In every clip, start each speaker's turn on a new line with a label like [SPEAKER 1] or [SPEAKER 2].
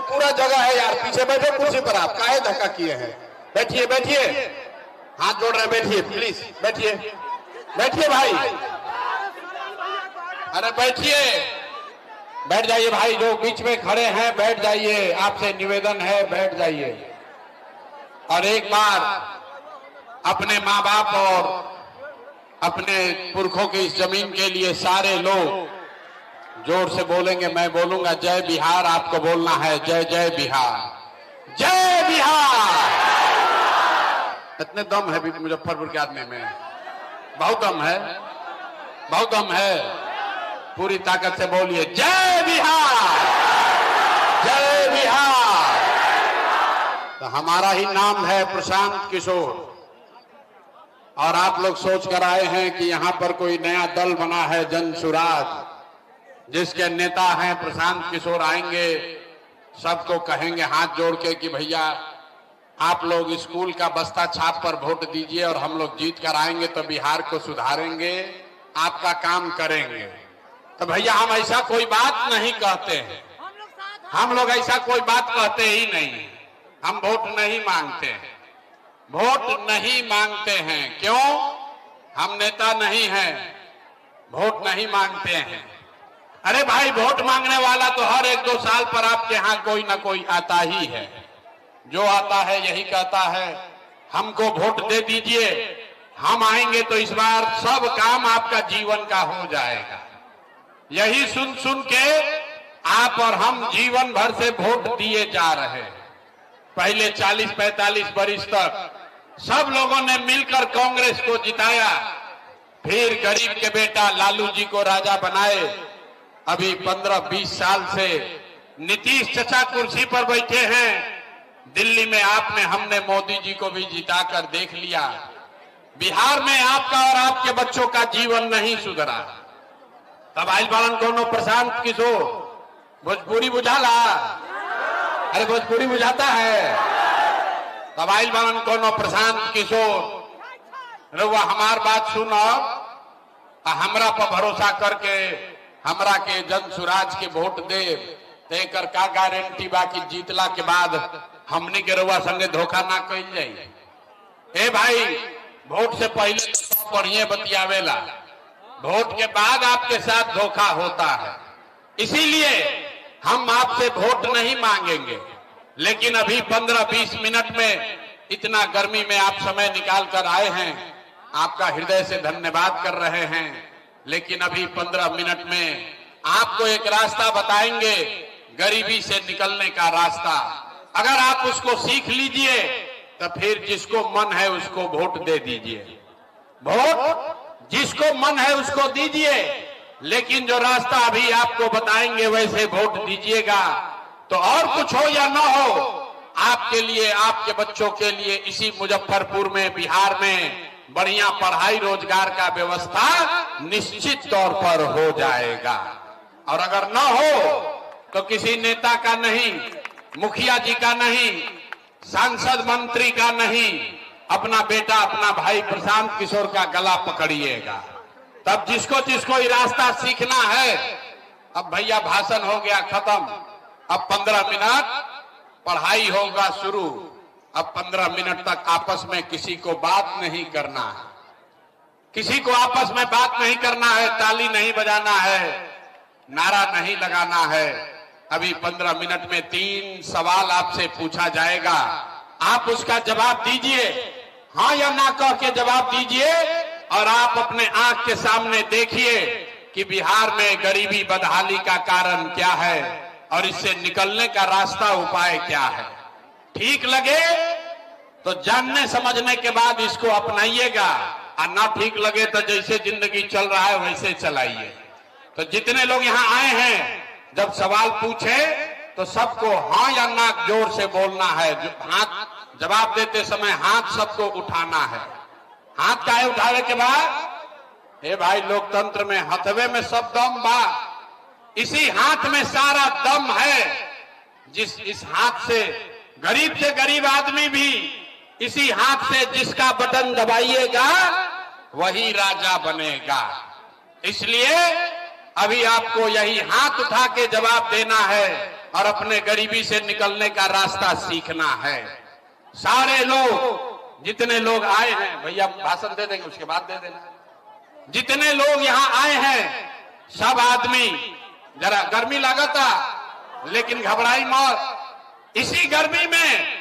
[SPEAKER 1] पूरा जगह है यार, पीछे बैठे कुर्सी पर, आप काहे धक्का किए हैं? बैठिए बैठिए, हाथ जोड़ रहे, बैठिए प्लीज, बैठिए बैठिए भाई, अरे बैठिए, बैठ जाइए भाई, जो बीच में खड़े हैं बैठ जाइए, आपसे निवेदन है बैठ जाइए। और एक बार अपने माँ बाप और अपने पुरखों की इस जमीन के लिए सारे लोग जोर से बोलेंगे, मैं बोलूंगा जय बिहार, आपको बोलना है जय जय बिहार, जय बिहार। इतने दम है मुजफ्फरपुर के आदमी में, बहुत दम है, बहुत दम है, पूरी ताकत से बोलिए जय बिहार, जय बिहार। तो हमारा ही नाम है प्रशांत किशोर, और आप लोग सोच कर आए हैं कि यहां पर कोई नया दल बना है जन सुराज, जिसके नेता हैं प्रशांत किशोर, आएंगे सबको कहेंगे हाथ जोड़ के कि भैया आप लोग स्कूल का बस्ता छाप पर वोट दीजिए और हम लोग जीत कर आएंगे तो बिहार को सुधारेंगे, आपका काम करेंगे। तो भैया हम ऐसा कोई बात नहीं कहते हैं, हम लोग ऐसा कोई बात कहते ही नहीं, हम वोट नहीं मांगते हैं, वोट नहीं मांगते हैं। क्यों? हम नेता नहीं हैं, वोट नहीं मांगते हैं। अरे भाई वोट मांगने वाला तो हर 1-2 साल पर आपके यहाँ कोई ना कोई आता ही है, जो आता है यही कहता है हमको वोट दे दीजिए, हम आएंगे तो इस बार सब काम आपका जीवन का हो जाएगा। यही सुन सुन के आप और हम जीवन भर से वोट दिए जा रहे हैं। पहले 40-45 वर्ष तक सब लोगों ने मिलकर कांग्रेस को जिताया, फिर गरीब के बेटा लालू जी को राजा बनाए। अभी 15-20 साल से नीतीश चचा कुर्सी पर बैठे हैं, दिल्ली में आपने हमने मोदी जी को भी जिताकर देख लिया। बिहार में आपका और आपके बच्चों का जीवन नहीं सुधरा। तब आइल बालन कोनो प्रशांत किशोर, भोजपुरी बुझाला, अरे भोजपुरी बुझाता है, तब आइल बालन कोनो प्रशांत किशोर, रउआ हमार बात सुनो, हमरा पर भरोसा करके हमरा के जन सुराज के वोट दे, देकर का गारंटी बाकी जीतला के बाद हमनी के रउआ संगे धोखा ना कइल जाई। ए भाई वोट से पहले तो बढ़िया बतियावेला, वोट के बाद आपके साथ धोखा होता है। इसीलिए हम आपसे वोट नहीं मांगेंगे, लेकिन अभी 15-20 मिनट में इतना गर्मी में आप समय निकाल कर आए हैं, आपका हृदय से धन्यवाद कर रहे हैं। लेकिन अभी 15 मिनट में आपको एक रास्ता बताएंगे, गरीबी से निकलने का रास्ता। अगर आप उसको सीख लीजिए तो फिर जिसको मन है उसको वोट दे दीजिए, वोट जिसको मन है उसको दीजिए, लेकिन जो रास्ता अभी आपको बताएंगे वैसे वोट दीजिएगा। तो और कुछ हो या ना हो, आपके लिए, आपके बच्चों के लिए इसी मुजफ्फरपुर में, बिहार में बढ़िया पढ़ाई रोजगार का व्यवस्था निश्चित तौर पर हो जाएगा। और अगर न हो तो किसी नेता का नहीं, मुखिया जी का नहीं, सांसद मंत्री का नहीं, अपना बेटा अपना भाई प्रशांत किशोर का गला पकड़िएगा। तब जिसको जिसको ये रास्ता सीखना है, अब भैया भाषण हो गया खत्म, अब 15 मिनट पढ़ाई होगा शुरू। अब 15 मिनट तक आपस में किसी को बात नहीं करना है, किसी को आपस में बात नहीं करना है, ताली नहीं बजाना है, नारा नहीं लगाना है। अभी 15 मिनट में 3 सवाल आपसे पूछा जाएगा, आप उसका जवाब दीजिए, हाँ या ना कह के जवाब दीजिए। और आप अपने आंख के सामने देखिए कि बिहार में गरीबी बदहाली का कारण क्या है और इससे निकलने का रास्ता, उपाय क्या है। ठीक लगे तो जानने समझने के बाद इसको अपनाइएगा, और ना ठीक लगे तो जैसे जिंदगी चल रहा है वैसे चलाइए। तो जितने लोग यहाँ आए हैं, जब सवाल पूछे तो सबको हाँ या ना जोर से बोलना है। हाथ जवाब देते समय हाथ सबको उठाना है। हाथ काहे उठावे के बाद? हे भाई, लोकतंत्र में हथवे में सब दम बा, इसी हाथ में सारा दम है। इस हाथ से गरीब आदमी भी इसी हाथ से जिसका बटन दबाइएगा वही राजा बनेगा। इसलिए अभी आपको यही हाथ उठा के जवाब देना है और अपने गरीबी से निकलने का रास्ता सीखना है। सारे लोग, जितने लोग आए हैं, भैया भाषण दे देंगे उसके बाद दे देना, जितने लोग यहाँ आए हैं सब आदमी, जरा गर्मी लगता लेकिन घबराई मत। इसी गर्मी में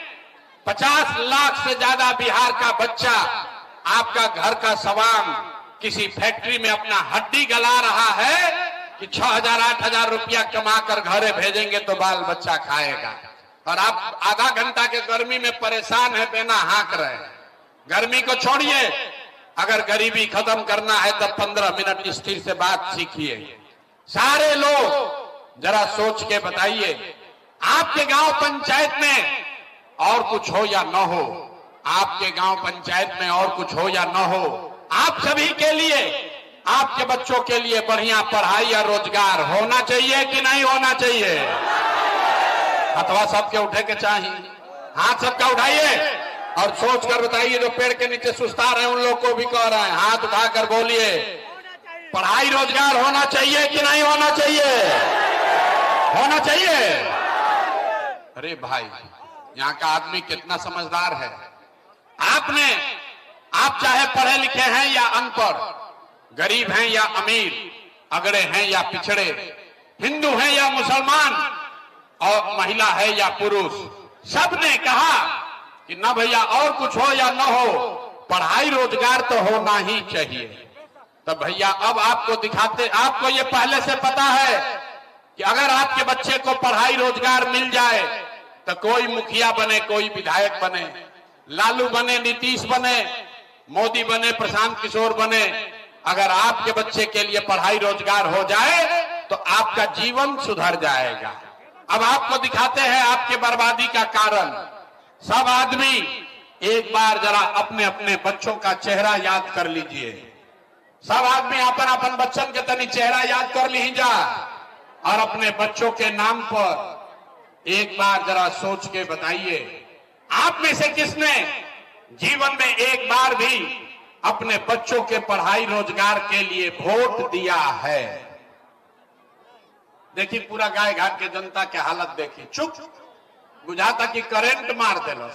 [SPEAKER 1] 50 लाख से ज्यादा बिहार का बच्चा आपका घर का सवांग किसी फैक्ट्री में अपना हड्डी गला रहा है कि 6,000 8,000 रुपया कमा कर घरे भेजेंगे तो बाल बच्चा खाएगा, और आप आधा घंटा के गर्मी में परेशान है, बेना हाँक रहे हैं। गर्मी को छोड़िए, अगर गरीबी खत्म करना है तब 15 मिनट स्थिर से बात सीखिए। सारे लोग जरा सोच के बताइए, आपके गांव पंचायत में और कुछ हो या न हो, आपके गांव पंचायत में और कुछ हो या न हो, आप सभी के लिए, आपके बच्चों के लिए बढ़िया पढ़ाई या रोजगार होना चाहिए कि नहीं होना चाहिए? अथवा सबके उठे के चाहिए, हाथ सबका उठाइए और सोच कर बताइए। जो पेड़ के नीचे सुस्ता रहे उन लोग को भी कह रहे हैं, हाथ उठाकर बोलिए, पढ़ाई रोजगार होना चाहिए कि नहीं होना चाहिए? होना चाहिए। अरे भाई, यहाँ का आदमी कितना समझदार है। आप चाहे पढ़े लिखे हैं या अनपढ़, गरीब हैं या अमीर, अगड़े हैं या पिछड़े, हिंदू हैं या मुसलमान, और महिला है या पुरुष, सबने कहा कि ना भैया और कुछ हो या ना हो, पढ़ाई रोजगार तो होना ही चाहिए। तब भैया अब आपको दिखाते, आपको ये पहले से पता है कि अगर आपके बच्चे को पढ़ाई रोजगार मिल जाए तो कोई मुखिया बने, कोई विधायक बने, लालू बने, नीतीश बने, मोदी बने, प्रशांत किशोर बने, अगर आपके बच्चे के लिए पढ़ाई रोजगार हो जाए तो आपका जीवन सुधर जाएगा। अब आपको दिखाते हैं आपके बर्बादी का कारण। सब आदमी एक बार जरा अपने अपने बच्चों का चेहरा याद कर लीजिए। सब आदमी अपन अपन बच्चन के तनी चेहरा याद कर लीजा और अपने बच्चों के नाम पर एक बार जरा सोच के बताइए, आप में से किसने जीवन में एक बार भी अपने बच्चों के पढ़ाई रोजगार के लिए वोट दिया है? देखिए पूरा गाय घाट के जनता के हालत देखिए, चुप बुझाता कि करंट मार देलो।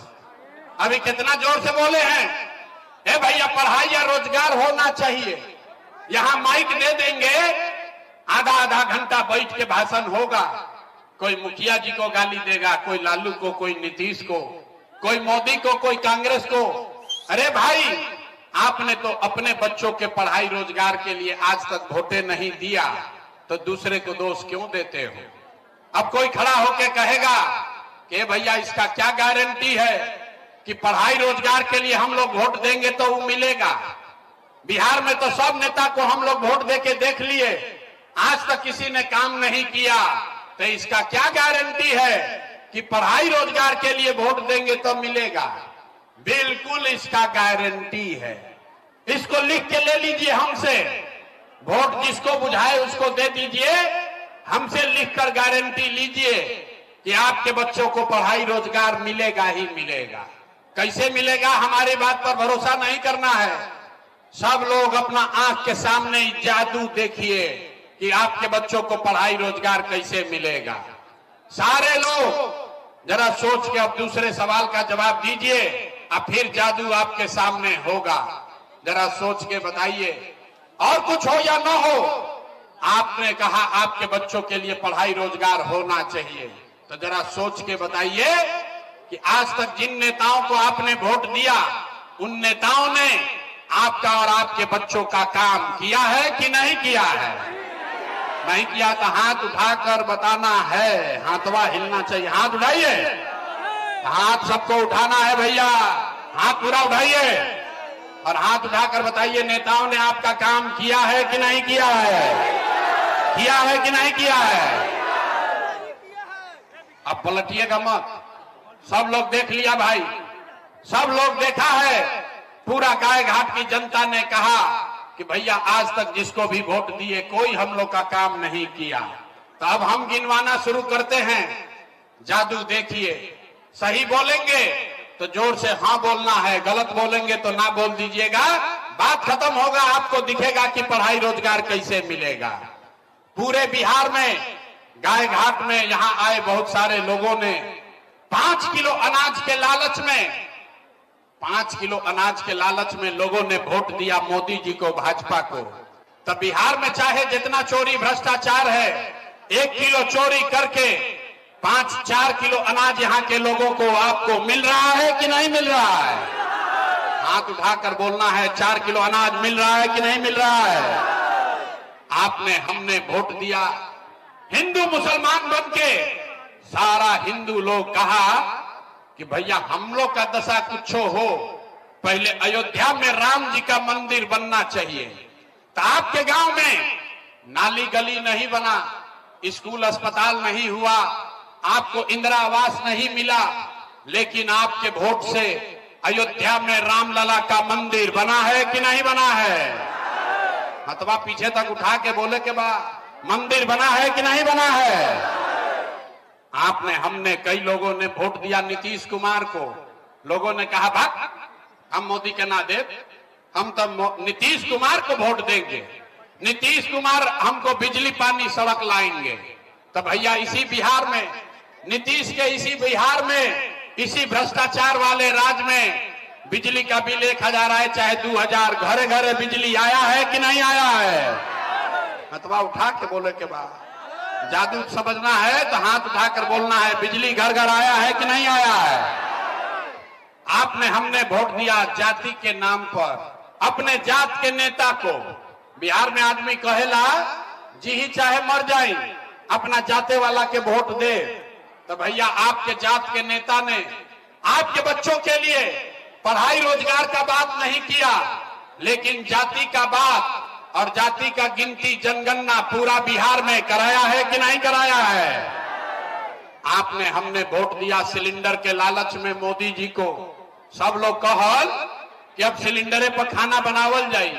[SPEAKER 1] अभी कितना जोर से बोले हैं, ए भैया पढ़ाई या रोजगार होना चाहिए। यहां माइक दे देंगे, आधा आधा घंटा बैठ के भाषण होगा, कोई मुखिया जी को गाली देगा, कोई लालू को, कोई नीतीश को, कोई मोदी को, कोई कांग्रेस को। अरे भाई, आपने तो अपने बच्चों के पढ़ाई रोजगार के लिए आज तक वोटे नहीं दिया, तो दूसरे को दोष क्यों देते हो? अब कोई खड़ा होके कहेगा कि भैया इसका क्या गारंटी है कि पढ़ाई रोजगार के लिए हम लोग वोट देंगे तो वो मिलेगा? बिहार में तो सब नेता को हम लोग वोट देके देख लिए, आज तक किसी ने काम नहीं किया, तो इसका क्या गारंटी है कि पढ़ाई रोजगार के लिए वोट देंगे तो मिलेगा? बिल्कुल इसका गारंटी है। इसको लिख के ले लीजिए हमसे, वोट जिसको बुझाए उसको दे दीजिए, हमसे लिखकर गारंटी लीजिए कि आपके बच्चों को पढ़ाई रोजगार मिलेगा ही मिलेगा। कैसे मिलेगा, हमारी बात पर भरोसा नहीं करना है। सब लोग अपना आंख के सामने जादू देखिए कि आपके बच्चों को पढ़ाई रोजगार कैसे मिलेगा। सारे लोग जरा सोच के अब दूसरे सवाल का जवाब दीजिए, अब फिर जादू आपके सामने होगा। जरा सोच के बताइए, और कुछ हो या ना हो, आपने कहा आपके बच्चों के लिए पढ़ाई रोजगार होना चाहिए, तो जरा सोच के बताइए कि आज तक जिन नेताओं को आपने वोट दिया, उन नेताओं ने आपका और आपके बच्चों का काम किया है कि नहीं किया है? नहीं किया तो हाथ उठाकर बताना है, हाथवा हिलना चाहिए। हाथ उठाइए, हाथ सबको उठाना है भैया, हाथ पूरा उठाइए और हाथ उठाकर बताइए नेताओं ने आपका काम किया है कि नहीं किया है? किया है कि नहीं किया है? अब पलटिएगा मत, सब लोग देख लिया भाई, सब लोग देखा है। पूरा गाय घाट की जनता ने कहा कि भैया आज तक जिसको भी वोट दिए कोई हम लोग का काम नहीं किया। तो अब हम गिनवाना शुरू करते हैं। जादू देखिए, सही बोलेंगे तो जोर से हाँ बोलना है, गलत बोलेंगे तो ना बोल दीजिएगा। बात खत्म होगा, आपको दिखेगा कि पढ़ाई रोजगार कैसे मिलेगा। पूरे बिहार में गाय घाट में यहां आए बहुत सारे लोगों ने 5 किलो अनाज के लालच में 5 किलो अनाज के लालच में लोगों ने वोट दिया मोदी जी को, भाजपा को। तब बिहार में चाहे जितना चोरी भ्रष्टाचार है, 1 किलो चोरी करके 5-4 किलो अनाज यहाँ के लोगों को आपको मिल रहा है कि नहीं मिल रहा है? हाथ उठाकर बोलना है, 4 किलो अनाज मिल रहा है कि नहीं मिल रहा है? आपने हमने वोट दिया, हिंदू मुसलमान बनके सारा हिंदू लोग कहा कि भैया हम लोग का दशा कुछ हो, पहले अयोध्या में राम जी का मंदिर बनना चाहिए। तो आपके गांव में नाली गली नहीं बना, स्कूल अस्पताल नहीं हुआ, आपको इंदिरा आवास नहीं मिला, लेकिन आपके वोट से अयोध्या में रामलला का मंदिर बना है कि नहीं बना है? हथवा पीछे तक उठा के बोले के बाद मंदिर बना है कि नहीं बना है? आपने हमने कई लोगों ने वोट दिया नीतीश कुमार को। लोगों ने कहा भाग हम मोदी के ना दे, हम तो नीतीश कुमार को वोट देंगे, नीतीश कुमार हमको बिजली पानी सड़क लाएंगे। तो भैया इसी बिहार में, नीतीश के इसी बिहार में, इसी भ्रष्टाचार वाले राज्य में बिजली का बिल 1000 आए चाहे 2000, घरे घरे बिजली आया है कि नहीं आया है? हथवा उठा के बोले के बाद जादू समझना है तो हाथ उठाकर बोलना है, बिजली घर घर आया है कि नहीं आया है? आपने हमने वोट दिया जाति के नाम पर, अपने जात के नेता को। बिहार में आदमी कहेला जी ही चाहे मर जाए, अपना जाते वाला के वोट दे। तो भैया आपके जात के नेता ने आपके बच्चों के लिए पढ़ाई रोजगार का बात नहीं किया, लेकिन जाति का बात और जाति का गिनती जनगणना पूरा बिहार में कराया है कि नहीं कराया है? आपने हमने वोट दिया सिलेंडर के लालच में मोदी जी को। सब लोग कहल कि अब सिलेंडरे पर खाना बनावल जाए।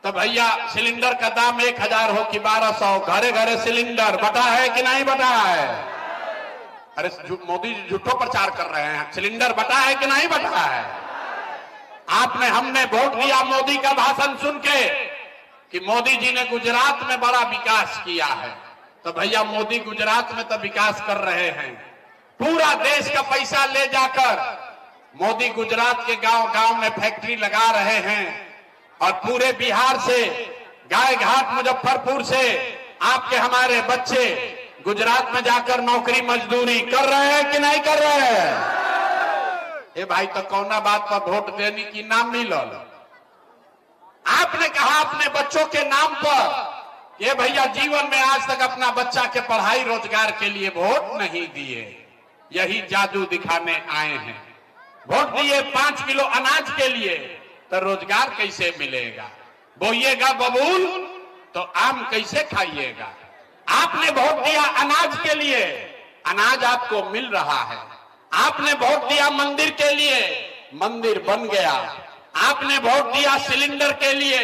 [SPEAKER 1] तो भैया सिलेंडर का दाम 1000 हो कि 1200, घरे घरे सिलेंडर बटा है कि नहीं बटा है? अरे मोदी जी झूठो प्रचार कर रहे हैं, सिलेंडर बटा है कि नहीं बटा है? आपने हमने वोट दिया मोदी का भाषण सुन के कि मोदी जी ने गुजरात में बड़ा विकास किया है। तो भैया मोदी गुजरात में तो विकास कर रहे हैं, पूरा देश का पैसा ले जाकर मोदी गुजरात के गांव गांव में फैक्ट्री लगा रहे हैं, और पूरे बिहार से, गाय घाट मुजफ्फरपुर से आपके हमारे बच्चे गुजरात में जाकर नौकरी मजदूरी कर रहे हैं कि नहीं कर रहे हैं? ए भाई तो कौना बात पर वोट देने की नाम मिलल? आपने कहा अपने बच्चों के नाम पर, ये भैया जीवन में आज तक अपना बच्चा के पढ़ाई रोजगार के लिए वोट नहीं दिए, यही जादू दिखाने आए हैं। वोट दिए 5 किलो अनाज के लिए, तो रोजगार कैसे मिलेगा? बोइएगा बबूल तो आम कैसे खाइएगा? आपने वोट दिया अनाज के लिए, अनाज आपको मिल रहा है। आपने वोट दिया मंदिर के लिए, मंदिर बन गया। आपने वोट दिया सिलेंडर के लिए,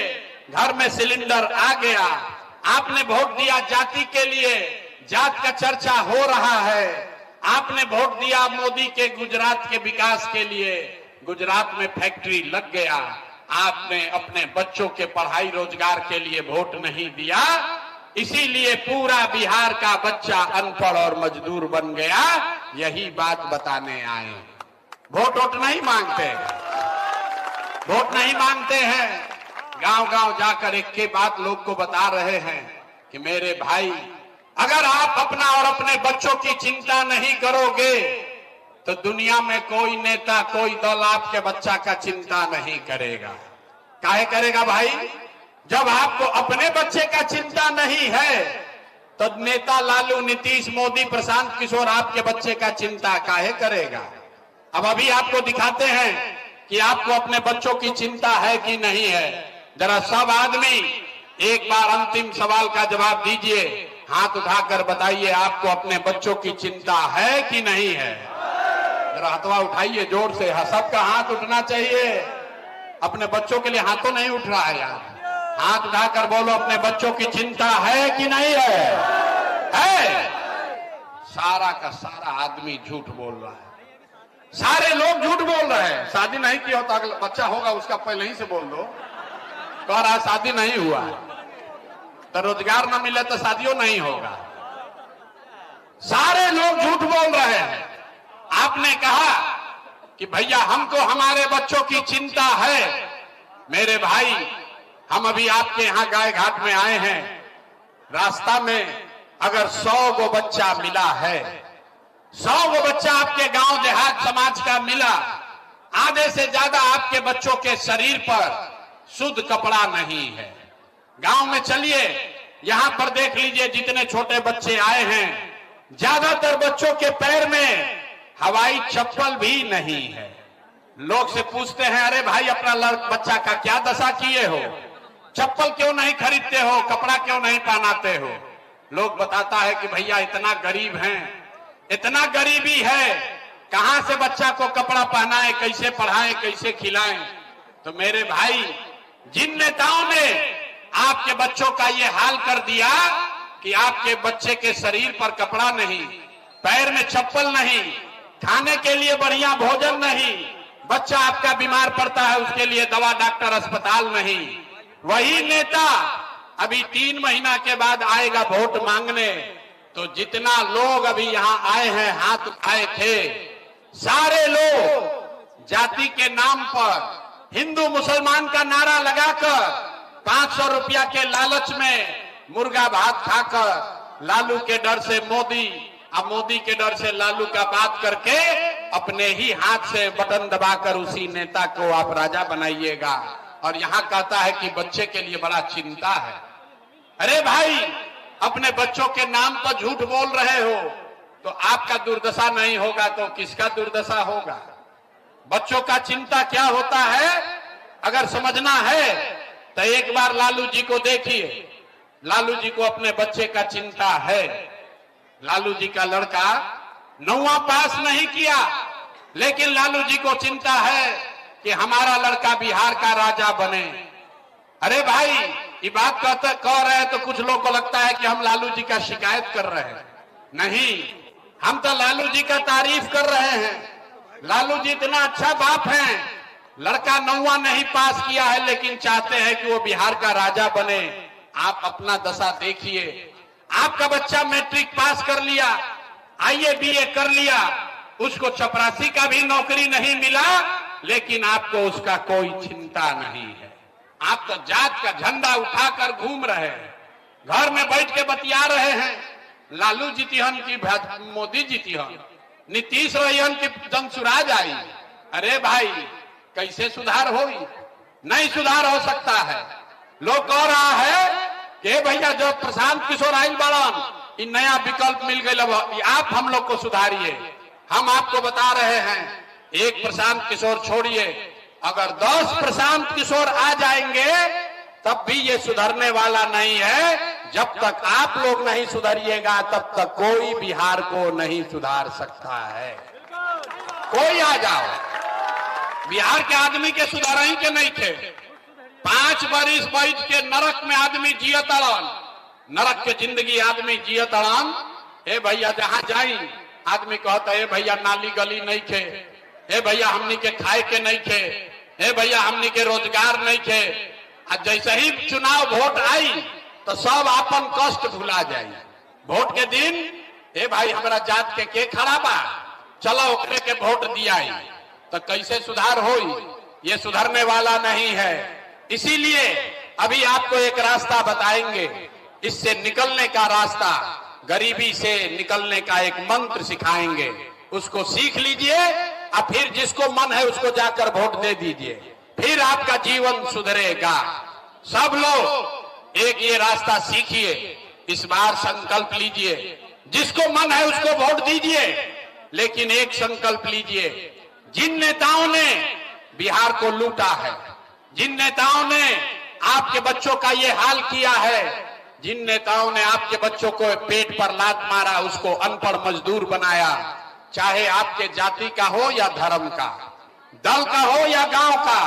[SPEAKER 1] घर में सिलेंडर आ गया। आपने वोट दिया जाति के लिए, जात का चर्चा हो रहा है। आपने वोट दिया मोदी के गुजरात के विकास के लिए, गुजरात में फैक्ट्री लग गया। आपने अपने बच्चों के पढ़ाई रोजगार के लिए वोट नहीं दिया, इसीलिए पूरा बिहार का बच्चा अनपढ़ और मजदूर बन गया। यही बात बताने आए। वोट वोट नहीं मांगते, वोट नहीं मांगते हैं। गांव गांव जाकर एक के बात लोग को बता रहे हैं कि मेरे भाई, अगर आप अपना और अपने बच्चों की चिंता नहीं करोगे तो दुनिया में कोई नेता, कोई दल आपके बच्चा का चिंता नहीं करेगा। काहे करेगा भाई? जब आपको अपने बच्चे का चिंता नहीं है तो नेता लालू, नीतीश, मोदी, प्रशांत किशोर आपके बच्चे का चिंता काहे करेगा? अब अभी आपको दिखाते हैं कि आपको अपने बच्चों की चिंता है कि नहीं है। जरा सब आदमी एक बार अंतिम सवाल का जवाब दीजिए, हाथ उठाकर बताइए, आपको अपने बच्चों की चिंता है कि नहीं है? जरा हाथवा उठाइए जोर से, सबका हाथ उठना चाहिए। अपने बच्चों के लिए हाथों नहीं उठ रहा है यार, हाथ उठाकर बोलो, अपने बच्चों की चिंता है कि नहीं है? है। सारा का सारा आदमी झूठ बोल रहा है, सारे लोग झूठ बोल रहे हैं। शादी नहीं किया होता, अगला बच्चा होगा उसका पहले ही से बोल दो। कह रहा है शादी नहीं हुआ तो रोजगार न मिले तो शादियों नहीं होगा। सारे लोग झूठ बोल रहे हैं। आपने कहा कि भैया हमको हमारे बच्चों की चिंता है। मेरे भाई, हम अभी आपके यहां गाय घाट में आए हैं। रास्ता में अगर 100 गो बच्चा मिला है, 100 गो बच्चा आपके गांव देहात समाज का मिला, आधे से ज्यादा आपके बच्चों के शरीर पर शुद्ध कपड़ा नहीं है। गांव में चलिए, यहां पर देख लीजिए, जितने छोटे बच्चे आए हैं, ज्यादातर बच्चों के पैर में हवाई चप्पल भी नहीं है। लोग से पूछते हैं, अरे भाई अपना बच्चा का क्या दशा किए हो, चप्पल क्यों नहीं खरीदते हो, कपड़ा क्यों नहीं पहनाते हो? लोग बताता है कि भैया इतना गरीब हैं, इतना गरीबी है, कहां से बच्चा को कपड़ा पहनाए, कैसे पढ़ाएं, कैसे खिलाएं? तो मेरे भाई, जिन नेताओं ने आपके बच्चों का ये हाल कर दिया कि आपके बच्चे के शरीर पर कपड़ा नहीं, पैर में चप्पल नहीं, खाने के लिए बढ़िया भोजन नहीं, बच्चा आपका बीमार पड़ता है उसके लिए दवा डॉक्टर अस्पताल नहीं, वही नेता अभी 3 महीना के बाद आएगा वोट मांगने। तो जितना लोग अभी यहां आए हैं, हाथ उठाए थे, सारे लोग जाति के नाम पर हिंदू मुसलमान का नारा लगाकर 500 रुपया के लालच में मुर्गा भात खाकर, लालू के डर से मोदी और मोदी के डर से लालू का बात करके अपने ही हाथ से बटन दबाकर उसी नेता को आप राजा बनाइएगा। और यहां कहता है कि बच्चे के लिए बड़ा चिंता है। अरे भाई, अपने बच्चों के नाम पर झूठ बोल रहे हो तो आपका दुर्दशा नहीं होगा तो किसका दुर्दशा होगा? बच्चों का चिंता क्या होता है अगर समझना है तो एक बार लालू जी को देखिए। लालू जी को अपने बच्चे का चिंता है। लालू जी का लड़का 9वां पास नहीं किया, लेकिन लालू जी को चिंता है कि हमारा लड़का बिहार का राजा बने। अरे भाई, ये बात कह रहे हैं तो कुछ लोग को लगता है कि हम लालू जी का शिकायत कर रहे हैं। नहीं, हम तो लालू जी का तारीफ कर रहे हैं। लालू जी इतना अच्छा बाप हैं, लड़का 9वां नहीं पास किया है लेकिन चाहते हैं कि वो बिहार का राजा बने। आप अपना दशा देखिए। आपका बच्चा मैट्रिक पास कर लिया, आईए बीए कर लिया, उसको चपरासी का भी नौकरी नहीं मिला, लेकिन आपको उसका कोई चिंता नहीं है। आप तो जात का झंडा उठाकर घूम रहे हैं, घर में बैठ के बतिया रहे हैं लालू जीतिहन की मोदी जीतिहन, नीतीश रहियन की जनसुराज आई। अरे भाई, कैसे सुधार होगी? नहीं सुधार हो सकता है। लोग कह रहा है कि भैया जो प्रशांत किशोर आइल बाड़न, इन नया विकल्प मिल गई, आप हम लोग को सुधारिए। हम आपको बता रहे हैं, एक प्रशांत किशोर छोड़िए, अगर 10 प्रशांत किशोर आ जाएंगे तब भी ये सुधरने वाला नहीं है। जब तक आप लोग नहीं सुधरिएगा तब तक कोई बिहार को नहीं सुधार सकता है। कोई आ जाओ, बिहार के आदमी के सुधार ही के नहीं थे। 5 बरिस बैठ के नरक में आदमी जियत अड़न, नरक के जिंदगी आदमी जियत अड़न। हे भैया, जहां जाई आदमी कहता है भैया नाली गली नहीं थे, हे भैया हमनी के खाए के नहीं थे, हे भैया हमनी के रोजगार नहीं थे। आज जैसे ही चुनाव वोट आई तो सब अपन कष्ट भुला जाई। वोट के दिन, हे भाई हमारा जात के खड़ा बा, चलो ओकरे के वोट दिया, तो कैसे सुधार होई? ये सुधरने वाला नहीं है। इसीलिए अभी आपको एक रास्ता बताएंगे, इससे निकलने का रास्ता, गरीबी से निकलने का एक मंत्र सिखाएंगे, उसको सीख लीजिए और फिर जिसको मन है उसको जाकर वोट दे दीजिए, फिर आपका जीवन सुधरेगा। सब लोग एक ये रास्ता सीखिए, इस बार संकल्प लीजिए, जिसको मन है उसको वोट दीजिए, लेकिन एक संकल्प लीजिए, जिन नेताओं ने बिहार को लूटा है, जिन नेताओं ने आपके बच्चों का ये हाल किया है, जिन नेताओं ने आपके बच्चों को पेट पर लात मारा, उसको अनपढ़ मजदूर बनाया, चाहे आपके जाति का हो या धर्म का, दल का हो या गांव का,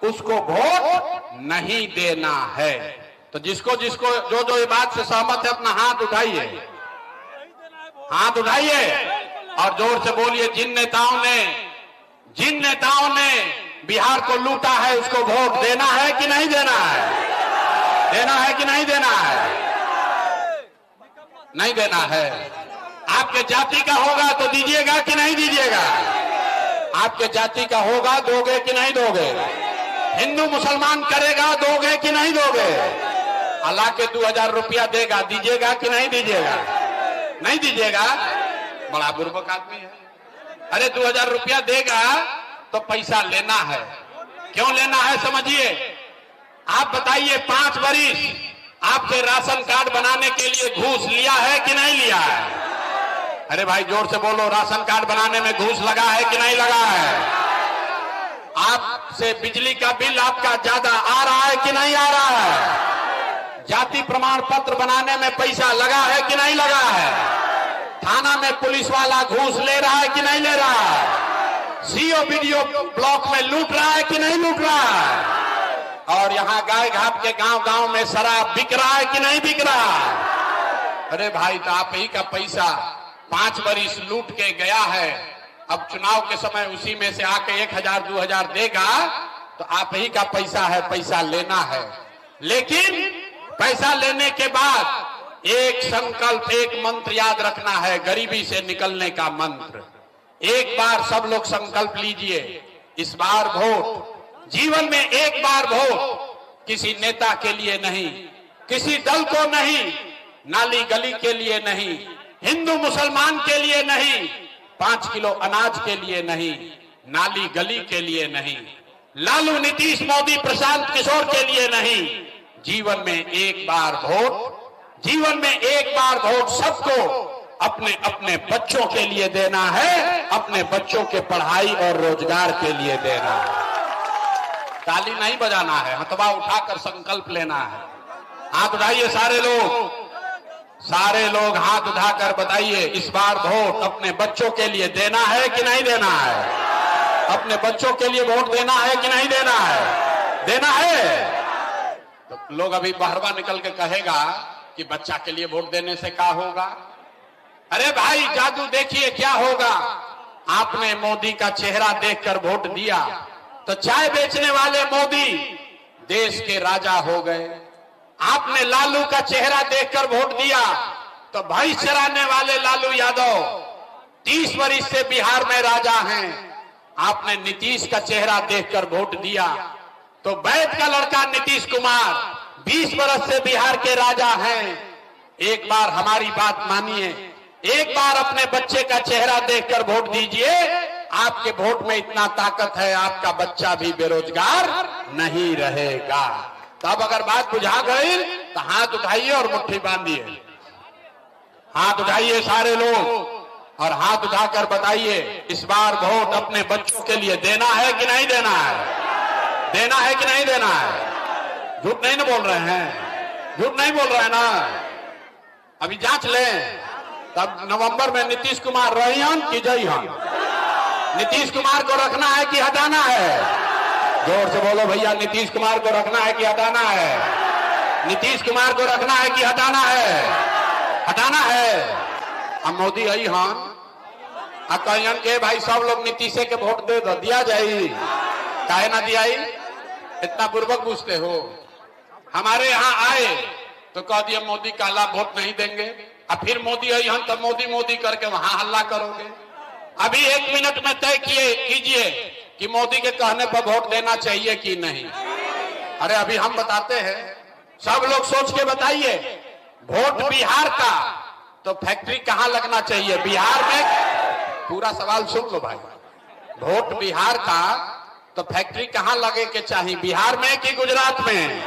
[SPEAKER 1] उसको वोट नहीं देना है। तो जिसको जिसको जो ये बात से सहमत है अपना हाथ उठाइए, हाथ उठाइए और जोर से बोलिए, जिन नेताओं ने बिहार को लूटा है उसको वोट देना है कि नहीं देना है? देना है कि नहीं देना है? नहीं देना है। आपके जाति का होगा तो दीजिएगा कि नहीं दीजिएगा? आपके जाति का होगा, दोगे कि नहीं दोगे? हिंदू मुसलमान करेगा, दोगे कि नहीं दोगे? अल्लाह के 2000 रुपया देगा, दीजिएगा कि नहीं दीजिएगा? नहीं दीजिएगा? बड़ा बुर्बक आदमी है। अरे 2000 रुपया देगा तो पैसा लेना है। क्यों लेना है समझिए। आप बताइए, 5 वरिष्ठ आपसे राशन कार्ड बनाने के लिए घूस लिया है कि नहीं लिया है? अरे भाई जोर से बोलो, राशन कार्ड बनाने में घूस लगा है कि नहीं लगा है? आपसे बिजली का बिल आपका ज्यादा आ रहा है कि नहीं आ रहा है? जाति प्रमाण पत्र बनाने में पैसा लगा है कि नहीं लगा है? थाना में पुलिस वाला घूस ले रहा है कि नहीं ले रहा है? सीओ वीडियो ब्लॉक में लूट रहा है कि नहीं लूट रहा है? और यहाँ गाय घाट के गांव गांव में शराब बिक रहा है कि नहीं बिक रहा है? अरे भाई, तो आप ही का पैसा 5 वरिष्ठ लूट के गया है। अब चुनाव के समय उसी में से आके 1000 2000 देगा तो आप ही का पैसा है, पैसा लेना है। लेकिन पैसा लेने के बाद एक संकल्प, एक मंत्र याद रखना है, गरीबी से निकलने का मंत्र। एक बार सब लोग संकल्प लीजिए, इस बार वोट, जीवन में एक बार वोट, किसी नेता के लिए नहीं, किसी दल को नहीं, नाली गली के लिए नहीं, हिंदू मुसलमान के लिए नहीं, 5 किलो अनाज के लिए नहीं, नाली गली के लिए नहीं, लालू नीतीश मोदी प्रशांत किशोर के लिए नहीं, जीवन में एक बार वोट, जीवन में एक बार वोट सबको अपने अपने बच्चों के लिए देना है, अपने बच्चों के पढ़ाई और रोजगार के लिए देना है। ताली नहीं बजाना है, हथवा उठाकर संकल्प लेना है। हाथ उठाइए सारे लोग हाथ उठाकर बताइए, इस बार वोट अपने बच्चों के लिए देना है कि नहीं देना है? अपने बच्चों के लिए वोट देना है कि नहीं देना है? देना है। तो लोग अभी बहरवा निकल के कहेगा कि बच्चा के लिए वोट देने से क्या होगा? अरे भाई, जादू देखिए क्या होगा। आपने मोदी का चेहरा देखकर वोट दिया तो चाय बेचने वाले मोदी देश के राजा हो गए। आपने लालू का चेहरा देखकर वोट दिया तो भैंस चराने वाले लालू यादव 30 वर्ष से बिहार में राजा हैं। आपने नीतीश का चेहरा देखकर वोट दिया तो वैद्य का लड़का नीतीश कुमार 20 वर्ष से बिहार के राजा हैं। एक बार हमारी बात मानिए, एक बार अपने बच्चे का चेहरा देखकर वोट दीजिए। आपके वोट में इतना ताकत है, आपका बच्चा भी बेरोजगार नहीं रहेगा। तब अगर बात बुझा गई तो हाथ उठाइए और मुट्ठी बांधिए। हाथ उठाइए सारे लोग और हाथ उठाकर बताइए, इस बार वोट अपने बच्चों के लिए देना है कि नहीं देना है? देना है कि नहीं देना है? झूठ नहीं ना बोल रहे हैं? झूठ नहीं बोल रहे हैं ना? अभी जांच लें, तब नवंबर में नीतीश कुमार रहियन कि जइहन? नीतीश कुमार को रखना है कि हटाना है? जोर से बोलो भैया, नीतीश कुमार को रखना है कि हटाना है? नीतीश कुमार को रखना है कि हटाना है? हटाना है। अब मोदी आई हन कहियन के भाई सब लोग नीतीश के वोट दे दो, दिया जाए, काहे ना दिया? इतना पूर्वक पूछते हो। हमारे यहाँ आए तो कह दिया मोदी काला वोट नहीं देंगे, अब फिर मोदी आई हन तो मोदी मोदी करके वहां हल्ला करोगे। अभी 1 मिनट में तय कीजिए कि मोदी के कहने पर वोट देना चाहिए कि नहीं। अरे अभी हम बताते हैं, सब लोग सोच के बताइए। वोट बिहार का तो फैक्ट्री कहां लगना चाहिए? बिहार में। पूरा सवाल सुन लो भाई। वोट बिहार का तो फैक्ट्री कहां लगे के चाहिए? बिहार में कि गुजरात में?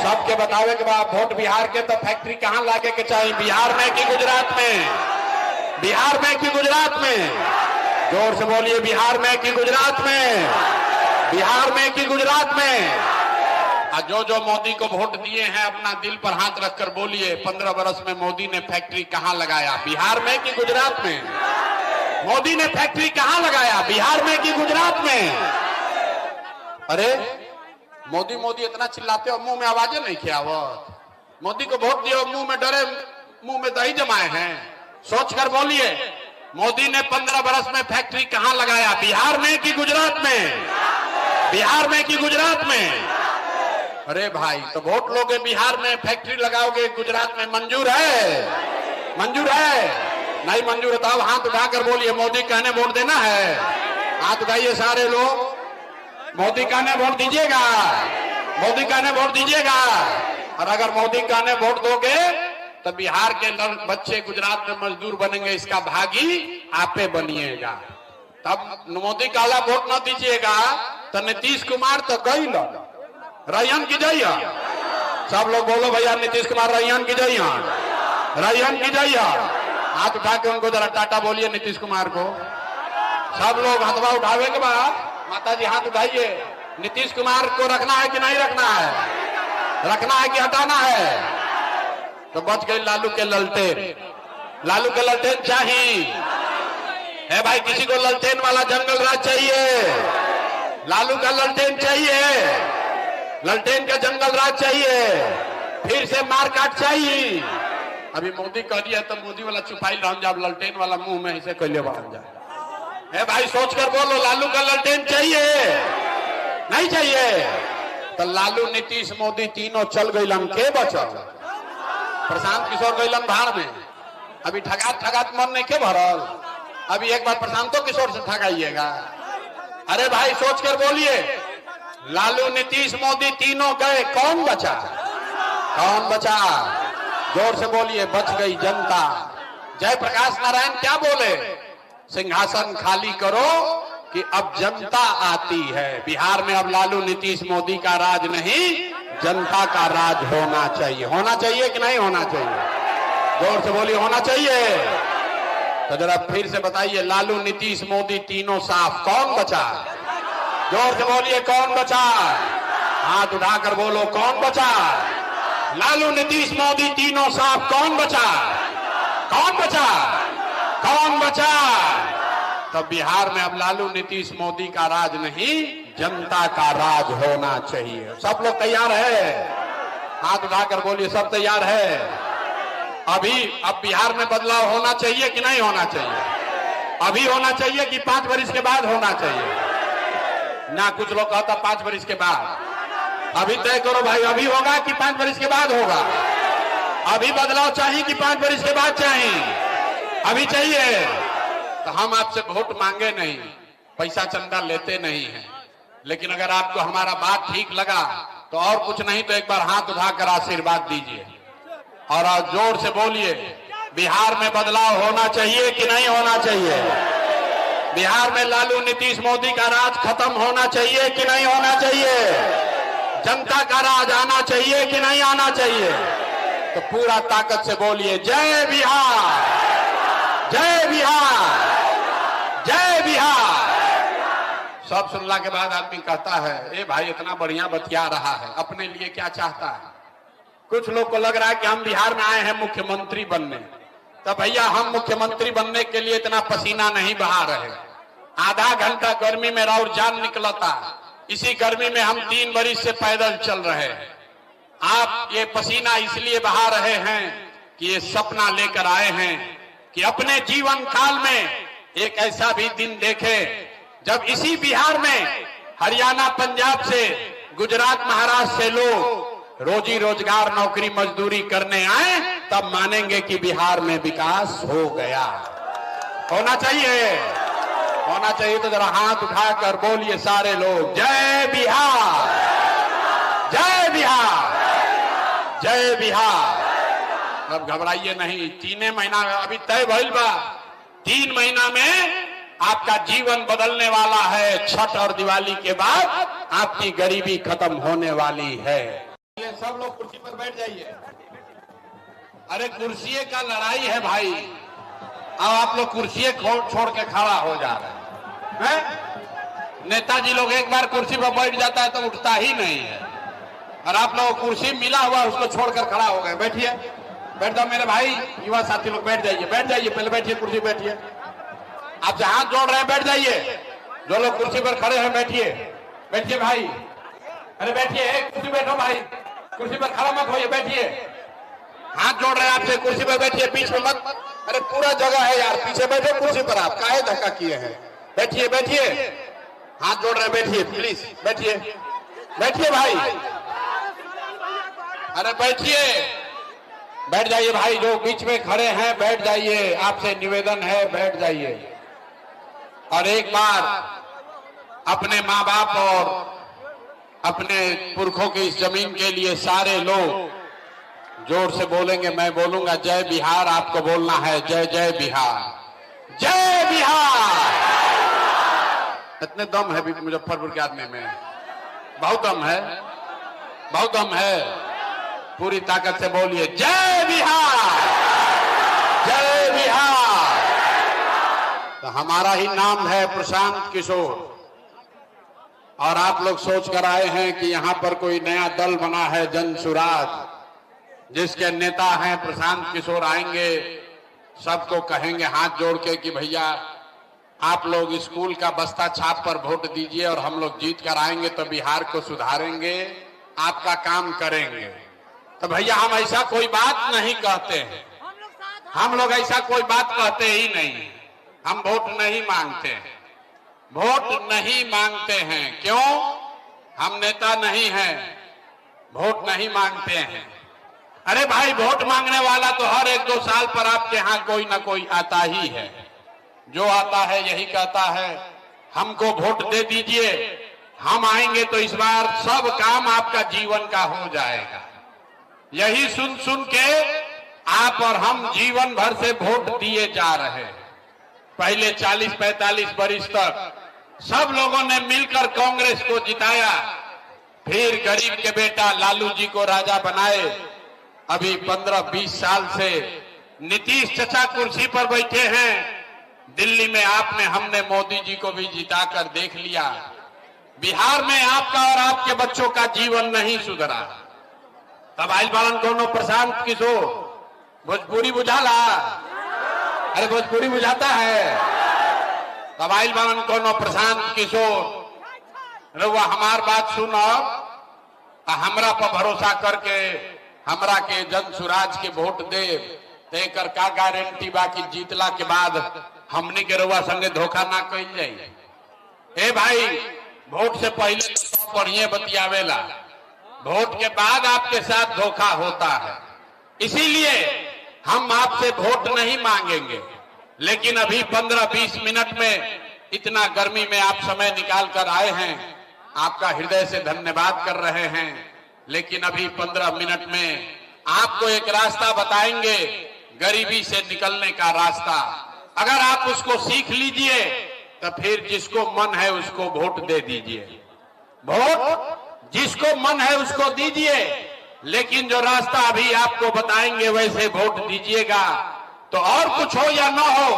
[SPEAKER 1] सबके बतावे के बाद वोट बिहार के तो फैक्ट्री कहां लगे के चाहिए? बिहार में कि गुजरात में? बिहार में कि गुजरात में? जोर से बोलिए, बिहार में कि गुजरात में? बिहार में कि गुजरात में? जो जो मोदी को वोट दिए हैं अपना दिल पर हाथ रखकर बोलिए, 15 वर्ष में मोदी ने फैक्ट्री कहां लगाया? बिहार में कि गुजरात में? मोदी ने फैक्ट्री कहां लगाया? बिहार में कि गुजरात में? अरे मोदी मोदी इतना चिल्लाते हो, मुंह में आवाजें नहीं खियावत? मोदी को वोट दिए, मुंह में डरे, मुंह में दही जमाए हैं? सोचकर बोलिए, मोदी ने 15 वर्ष में फैक्ट्री कहां लगाया? बिहार में कि गुजरात में? बिहार में कि गुजरात में? अरे भाई, तो वोट लोगे बिहार में, फैक्ट्री लगाओगे गुजरात में, मंजूर है? मंजूर है? नहीं मंजूर होता, हाथ उठाकर बोलिए मोदी कहने वोट देना है। हाथ उठाइए सारे लोग, मोदी कहने वोट दीजिएगा, मोदी कहने वोट दीजिएगा। और अगर मोदी कहने वोट दोगे तो बिहार के बच्चे गुजरात में मजदूर बनेंगे, इसका भागी आपे बनिएगा। तब मोदी काला वोट न दीजिएगा तो नीतीश कुमार तो गई लो रैयन की जइया। सब लोग बोलो भैया नीतीश कुमार रैयन की जइया, रैयन की जइया। हाथ उठा के उनको जरा टाटा बोलिए नीतीश कुमार को। सब लोग हाथवा उठावे के बाद माता जी हाथ उठाइए। नीतीश कुमार को रखना है कि नहीं रखना है, रखना है कि हटाना है? तो बच गई लालू के ललटेन, लालू के ललटेन चाहिए है भाई। किसी को ललटेन वाला जंगल राज चाहिए, लालू का ललटेन चाहिए, ललटेन का जंगल राज चाहिए, फिर से मारकाट चाहिए। अभी मोदी कह दिया तो मोदी वाला चुपाई रह जाए, ललटेन वाला मुंह में ऐसे कैले बन जाए। है भाई सोचकर बोलो, लालू का ललटेन चाहिए नहीं चाहिए? तो लालू नीतीश मोदी तीनों चल गईलन, के बचल? प्रशांत किशोर गईलन भाड़ में। अभी ठगात ठगात मन नहीं के भरल? अभी एक बार प्रशांतो किशोर से ठगाइएगा। अरे भाई सोचकर बोलिए, लालू नीतीश मोदी तीनों गए, कौन बचा? कौन बचा? जोर से बोलिए, बच गई जनता। जयप्रकाश नारायण क्या बोले? सिंहासन खाली करो कि अब जनता आती है। बिहार में अब लालू नीतीश मोदी का राज नहीं, जनता का राज होना चाहिए। होना चाहिए कि नहीं होना चाहिए? जोर से बोलिए, होना चाहिए। तो जरा फिर से बताइए, लालू नीतीश मोदी तीनों साफ, कौन बचा? जोर से बोलिए, कौन बचा? हाथ उठाकर बोलो, कौन बचा? लालू नीतीश मोदी तीनों साफ, कौन बचा? कौन बचा? कौन बचा? तब बिहार में अब लालू नीतीश मोदी का राज नहीं, जनता का राज होना चाहिए। सब लोग तैयार है? हाथ उठाकर बोलिए, सब तैयार है? अब बिहार में बदलाव होना चाहिए कि नहीं होना चाहिए? अभी होना चाहिए कि 5 वर्ष के बाद होना चाहिए? ना कुछ लोग कहता 5 वर्ष के बाद। अभी तय करो भाई, अभी होगा कि 5 वर्ष के बाद होगा? अभी बदलाव चाहिए कि 5 वर्ष के बाद चाहिए? अभी चाहिए। तो हम आपसे वोट मांगे नहीं, पैसा चंदा लेते नहीं हैं, लेकिन अगर आपको हमारा बात ठीक लगा तो और कुछ नहीं तो एक बार हाथ उठाकर आशीर्वाद दीजिए और जोर से बोलिए, बिहार में बदलाव होना चाहिए कि नहीं होना चाहिए? बिहार में लालू नीतीश मोदी का राज खत्म होना चाहिए कि नहीं होना चाहिए? जनता का राज आना चाहिए कि नहीं आना चाहिए? तो पूरा ताकत से बोलिए, जय बिहार, जय बिहार, जय बिहार। सब सुनला के बाद आदमी कहता है, ए भाई इतना बढ़िया बतिया रहा है, अपने लिए क्या चाहता है? कुछ लोग को लग रहा है कि हम बिहार में आए हैं मुख्यमंत्री बनने। तो भैया हम मुख्यमंत्री बनने के लिए इतना पसीना नहीं बहा रहे। आधा घंटा गर्मी में और जान निकलता, इसी गर्मी में हम 3 बरिस से पैदल चल रहे हैं। आप ये पसीना इसलिए बहा रहे हैं कि ये सपना लेकर आए हैं कि अपने जीवन काल में एक ऐसा भी दिन देखे जब इसी बिहार में हरियाणा पंजाब से गुजरात महाराष्ट्र से लोग रोजी रोजगार नौकरी मजदूरी करने आए, तब मानेंगे कि बिहार में विकास हो गया। होना चाहिए, होना चाहिए। तो जरा हाथ उठाकर बोलिए सारे लोग, जय बिहार, जय बिहार, जय बिहार। अब घबराइए नहीं, 3 महीना अभी तय भइल बा, 3 महीना में आपका जीवन बदलने वाला है। छठ और दिवाली के बाद आपकी गरीबी खत्म होने वाली है। सब लोग कुर्सी पर बैठ जाइए। अरे कुर्सी का लड़ाई है भाई, अब आप लोग कुर्सी छोड़ के खड़ा हो जा रहे हैं। नेताजी लोग एक बार कुर्सी पर बैठ जाता है तो उठता ही नहीं है, और आप लोग कुर्सी मिला हुआ उसको छोड़कर खड़ा हो गए। बैठिए, बैठ जाओ मेरे भाई, युवा साथी लोग बैठ जाइए, बैठ जाइए, पहले बैठिए, कुर्सी बैठिए। आपसे हाथ जोड़ रहे हैं, बैठ जाइए। जो लोग कुर्सी पर खड़े हैं बैठिए, बैठिए भाई। अरे बैठिए, कुर्सी बैठो भाई, कुर्सी पर खड़ा मत होइए, बैठिए। हाथ जोड़ रहे हैं आपसे, कुर्सी पर बैठिए, बीच में मत। अरे पूरा जगह है यार, पीछे बैठे कुर्सी पर, आप काहे धक्का किए हैं? बैठिए, बैठिए, हाथ जोड़ रहे हैं, बैठिए प्लीज, बैठिए, बैठिए भाई। अरे बैठिए, बैठ जाइए भाई, जो बीच में खड़े हैं बैठ जाइए, आपसे निवेदन है बैठ जाइए। और एक बार अपने माँ बाप और अपने पुरखों की इस जमीन के लिए सारे लोग जोर से बोलेंगे। मैं बोलूंगा जय बिहार, आपको बोलना है जय जय बिहार, जय बिहार। इतने दम है भी मुजफ्फरपुर के आदमी में, बहुत दम है, बहुत दम है। पूरी ताकत से बोलिए जय बिहार, जय बिहार। तो हमारा ही नाम है प्रशांत किशोर, और आप लोग सोच कर आए हैं कि यहां पर कोई नया दल बना है जन सुराज, जिसके नेता हैं प्रशांत किशोर। आएंगे सबको कहेंगे हाथ जोड़ के कि भैया आप लोग स्कूल का बस्ता छाप पर वोट दीजिए और हम लोग जीत कर आएंगे तो बिहार को सुधारेंगे, आपका काम करेंगे। तो भैया हम ऐसा कोई बात नहीं कहते हैं, हम लोग ऐसा कोई बात कहते ही नहीं। हम वोट नहीं मांगते हैं, वोट नहीं मांगते हैं। क्यों? हम नेता नहीं हैं, वोट नहीं मांगते हैं। अरे भाई वोट मांगने वाला तो हर 1-2 साल पर आपके यहां कोई ना कोई आता ही है। जो आता है यही कहता है हमको वोट दे दीजिए, हम आएंगे तो इस बार सब काम आपका जीवन का हो जाएगा। यही सुन सुन के आप और हम जीवन भर से वोट दिए जा रहे हैं। पहले 40-45 वर्ष तक सब लोगों ने मिलकर कांग्रेस को जिताया, फिर गरीब के बेटा लालू जी को राजा बनाए। अभी 15-20 साल से नीतीश चचा कुर्सी पर बैठे हैं। दिल्ली में आपने हमने मोदी जी को भी जिताकर देख लिया। बिहार में आपका और आपके बच्चों का जीवन नहीं सुधरा। तब आइल बालन कोनो प्रशांत किशोर भोजपुरी बुझाला, अरे भोजपुरी बुझाता है। तब आइल बालन कोनो प्रशांत किशोर, रउआ हमार बात सुनो, हमरा पर भरोसा करके हमरा के जन सुराज के वोट दे, तेकर का गारंटी बा कि जीतला के बाद हमनी के रउआ संगे धोखा ना कइल जाई। ए भाई वोट से पहले तो बढ़िया बतियावेला, वोट के बाद आपके साथ धोखा होता है। इसीलिए हम आपसे वोट नहीं मांगेंगे, लेकिन अभी 15-20 मिनट में इतना गर्मी में आप समय निकाल कर आए हैं, आपका हृदय से धन्यवाद कर रहे हैं। लेकिन अभी 15 मिनट में आपको एक रास्ता बताएंगे, गरीबी से निकलने का रास्ता। अगर आप उसको सीख लीजिए तो फिर जिसको मन है उसको वोट दे दीजिए, वोट जिसको मन है उसको दीजिए। लेकिन जो रास्ता अभी आपको बताएंगे वैसे वोट दीजिएगा। तो और कुछ हो या ना हो,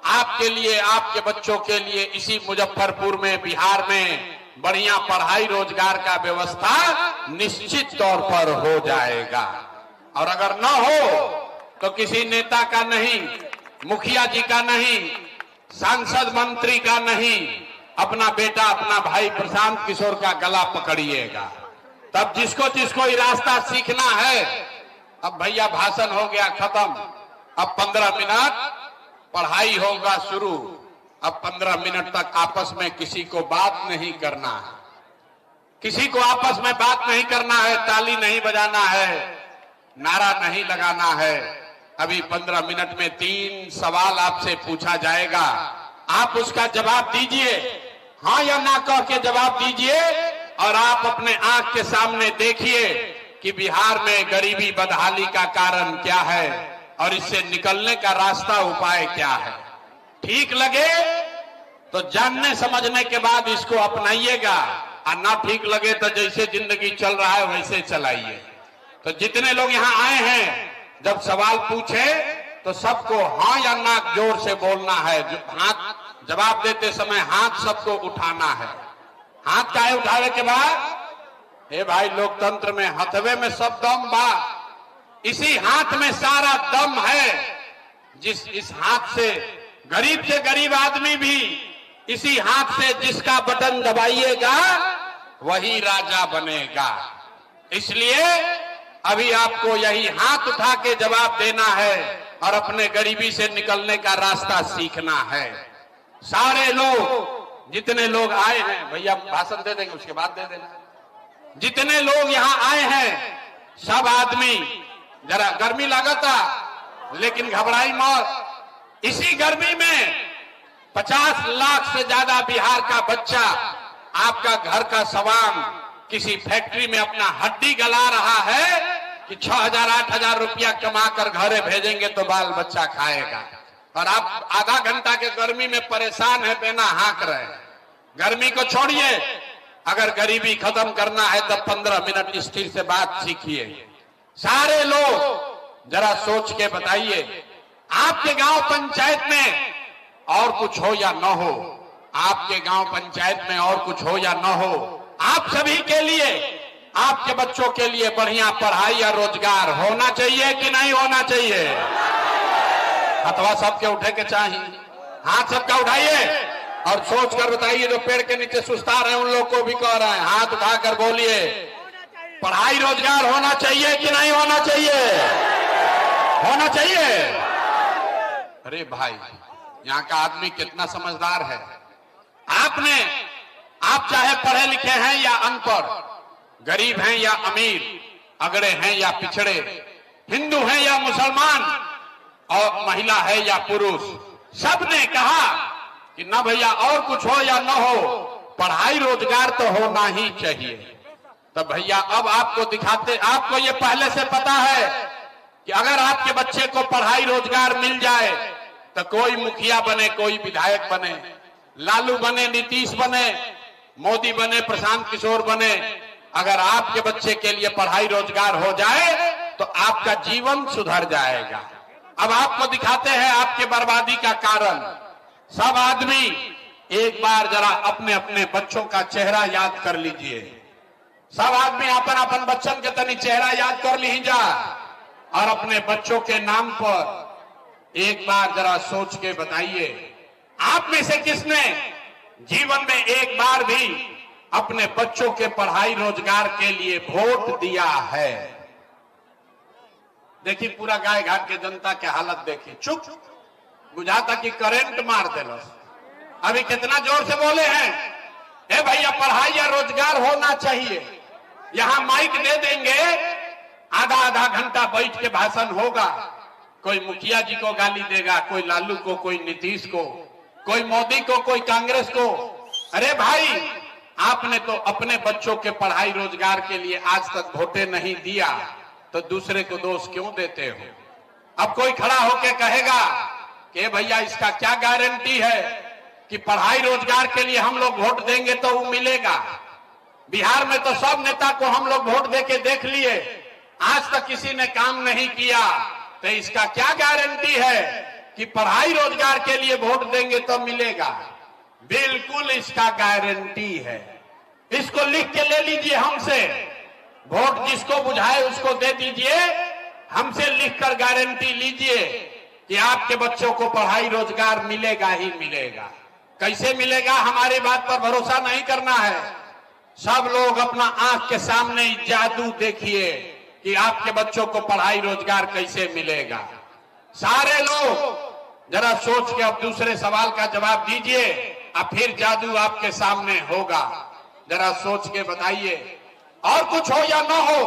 [SPEAKER 1] आपके लिए, आपके बच्चों के लिए इसी मुजफ्फरपुर में, बिहार में बढ़िया पढ़ाई रोजगार का व्यवस्था निश्चित तौर पर हो जाएगा। और अगर न हो तो किसी नेता का नहीं, मुखिया जी का नहीं, सांसद मंत्री का नहीं, अपना बेटा अपना भाई प्रशांत किशोर का गला पकड़िएगा। तब जिसको जिसको ये रास्ता सीखना है, अब भैया भाषण हो गया खत्म, अब 15 मिनट पढ़ाई होगा शुरू। अब 15 मिनट तक आपस में किसी को बात नहीं करना है, किसी को आपस में बात नहीं करना है, ताली नहीं बजाना है, नारा नहीं लगाना है। अभी 15 मिनट में 3 सवाल आपसे पूछा जाएगा, आप उसका जवाब दीजिए, हाँ या ना कह के जवाब दीजिए। और आप अपने आंख के सामने देखिए कि बिहार में गरीबी बदहाली का कारण क्या है और इससे निकलने का रास्ता, उपाय क्या है। ठीक लगे तो जानने समझने के बाद इसको अपनाइएगा, और ना ठीक लगे तो जैसे जिंदगी चल रहा है वैसे चलाइए। तो जितने लोग यहाँ आए हैं, जब सवाल पूछे तो सबको हाँ या ना जोर से बोलना है। हाथ जवाब देते समय हाथ सबको उठाना है। हाथ काहे उठावे के बाद? हे भाई, लोकतंत्र में हथवे में सब दम बा, इसी हाथ में सारा दम है। इस हाथ से गरीब आदमी भी इसी हाथ से जिसका बटन दबाइएगा वही राजा बनेगा। इसलिए अभी आपको यही हाथ उठा के जवाब देना है और अपने गरीबी से निकलने का रास्ता सीखना है। सारे लोग, जितने लोग आए हैं, भैया भाषण दे देंगे उसके बाद दे देना। जितने लोग यहाँ आए हैं सब आदमी जरा गर्मी लागता लेकिन घबराई मत। इसी गर्मी में 50 लाख से ज्यादा बिहार का बच्चा आपका घर का सवांग किसी फैक्ट्री में अपना हड्डी गला रहा है कि 6,000 8,000 रुपया कमा कर घरे भेजेंगे तो बाल बच्चा खाएगा, और आप आधा घंटा के गर्मी में परेशान है, बेना हाँक रहे हैं। गर्मी को छोड़िए, अगर गरीबी खत्म करना है तो 15 मिनट स्थिर से बात सीखिए। सारे लोग जरा सोच के बताइए, आपके गांव पंचायत में और कुछ हो या न हो, आपके गांव पंचायत में और कुछ हो या न हो, आप सभी के लिए, आपके बच्चों के लिए बढ़िया पढ़ाई या रोजगार होना चाहिए कि नहीं होना चाहिए? अथवा सबके उठे के चाहिए, हाथ सबका उठाइए और सोच कर बताइए। जो पेड़ के नीचे सुस्ता रहे उन लोग को भी कह रहे हैं, हाथ उठाकर बोलिए, पढ़ाई रोजगार होना चाहिए कि नहीं होना चाहिए? होना चाहिए। अरे भाई, यहाँ का आदमी कितना समझदार है। आप चाहे पढ़े लिखे हैं या अनपढ़, गरीब हैं या अमीर, अगड़े हैं या पिछड़े, हिंदू हैं या मुसलमान, और महिला है या पुरुष, सबने कहा कि न भैया और कुछ हो या न हो, पढ़ाई रोजगार तो होना ही चाहिए। तो भैया अब आपको दिखाते, आपको ये पहले से पता है कि अगर आपके बच्चे को पढ़ाई रोजगार मिल जाए तो कोई मुखिया बने, कोई विधायक बने, लालू बने, नीतीश बने, मोदी बने, प्रशांत किशोर बने, अगर आपके बच्चे के लिए पढ़ाई रोजगार हो जाए तो आपका जीवन सुधर जाएगा। अब आपको दिखाते हैं आपके बर्बादी का कारण। सब आदमी एक बार जरा अपने अपने बच्चों का चेहरा याद कर लीजिए। सब आदमी अपन अपन बच्चन के तनी चेहरा याद कर लीजा और अपने बच्चों के नाम पर एक बार जरा सोच के बताइए, आप में से किसने जीवन में एक बार भी अपने बच्चों के पढ़ाई रोजगार के लिए वोट दिया है? देखिए पूरा गाय घाट के जनता के हालत देखिए, चुप, बुझाता कि करंट मार देलो। अभी कितना जोर से बोले हैं, ए भैया पढ़ाई या रोजगार होना चाहिए। यहां माइक दे देंगे, आधा आधा घंटा बैठ के भाषण होगा, कोई मुखिया जी को गाली देगा, कोई लालू को, कोई नीतीश को, कोई मोदी को, कोई कांग्रेस को। अरे भाई, आपने तो अपने बच्चों के पढ़ाई रोजगार के लिए आज तक वोटे नहीं दिया, तो दूसरे को दोष क्यों देते हो? अब कोई खड़ा होकर कहेगा कि भैया इसका क्या गारंटी है कि पढ़ाई रोजगार के लिए हम लोग वोट देंगे तो वो मिलेगा? बिहार में तो सब नेता को हम लोग वोट देके देख लिए, आज तक किसी ने काम नहीं किया, तो इसका क्या गारंटी है कि पढ़ाई रोजगार के लिए वोट देंगे तो मिलेगा? बिल्कुल इसका गारंटी है। इसको लिख के ले लीजिए हमसे, वोट जिसको बुझाए उसको दे दीजिए, हमसे लिखकर गारंटी लीजिए कि आपके बच्चों को पढ़ाई रोजगार मिलेगा ही मिलेगा। कैसे मिलेगा, हमारी बात पर भरोसा नहीं करना है। सब लोग अपना आंख के सामने जादू देखिए कि आपके बच्चों को पढ़ाई रोजगार कैसे मिलेगा। सारे लोग जरा सोच के अब दूसरे सवाल का जवाब दीजिए, अब फिर जादू आपके सामने होगा। जरा सोच के बताइए, और कुछ हो या न हो,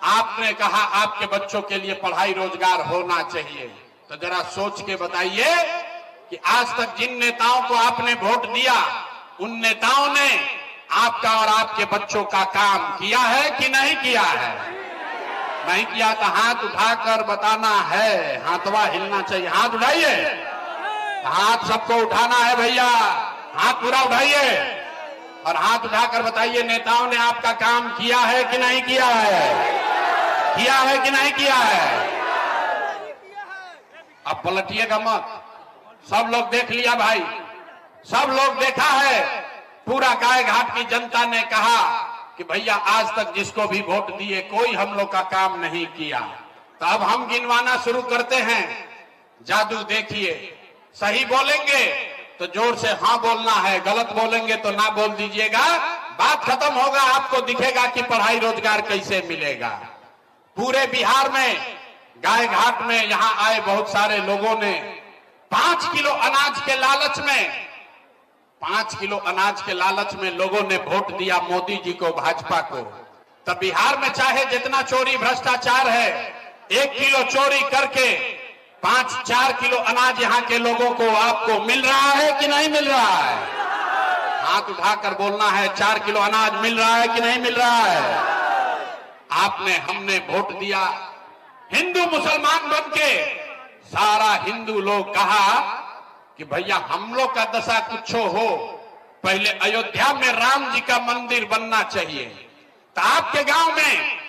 [SPEAKER 1] आपने कहा आपके बच्चों के लिए पढ़ाई रोजगार होना चाहिए, तो जरा सोच के बताइए कि आज तक जिन नेताओं को आपने वोट दिया, उन नेताओं ने आपका और आपके बच्चों का काम किया है कि नहीं किया है? नहीं किया तो हाथ उठाकर बताना है, हाथवा हिलना चाहिए। हाथ उठाइए, हाथ सबको उठाना है भैया, हाथ पूरा उठाइए और हाथ उठाकर बताइए नेताओं ने आपका काम किया है कि नहीं किया है? किया है कि नहीं किया है? अब पलटिएगा मत, सब लोग देख लिया भाई, सब लोग देखा है। पूरा गाय घाट की जनता ने कहा कि भैया आज तक जिसको भी वोट दिए कोई हम लोग का काम नहीं किया। तो अब हम गिनवाना शुरू करते हैं, जादू देखिए। सही बोलेंगे तो जोर से हाँ बोलना है, गलत बोलेंगे तो ना बोल दीजिएगा। बात खत्म होगा, आपको दिखेगा कि पढ़ाई रोजगार कैसे मिलेगा। पूरे बिहार में गाय घाट में यहां आए बहुत सारे लोगों ने 5 किलो अनाज के लालच में 5 किलो अनाज के लालच में लोगों ने वोट दिया मोदी जी को, भाजपा को। तब बिहार में चाहे जितना चोरी भ्रष्टाचार है, 1 किलो चोरी करके 5-4 किलो अनाज यहाँ के लोगों को आपको मिल रहा है कि नहीं मिल रहा है? हाथ उठाकर बोलना है, 4 किलो अनाज मिल रहा है कि नहीं मिल रहा है? आपने हमने वोट दिया, हिंदू मुसलमान बनके सारा हिंदू लोग कहा कि भैया हम लोग का दशा कुछ हो, पहले अयोध्या में राम जी का मंदिर बनना चाहिए। तो आपके गांव में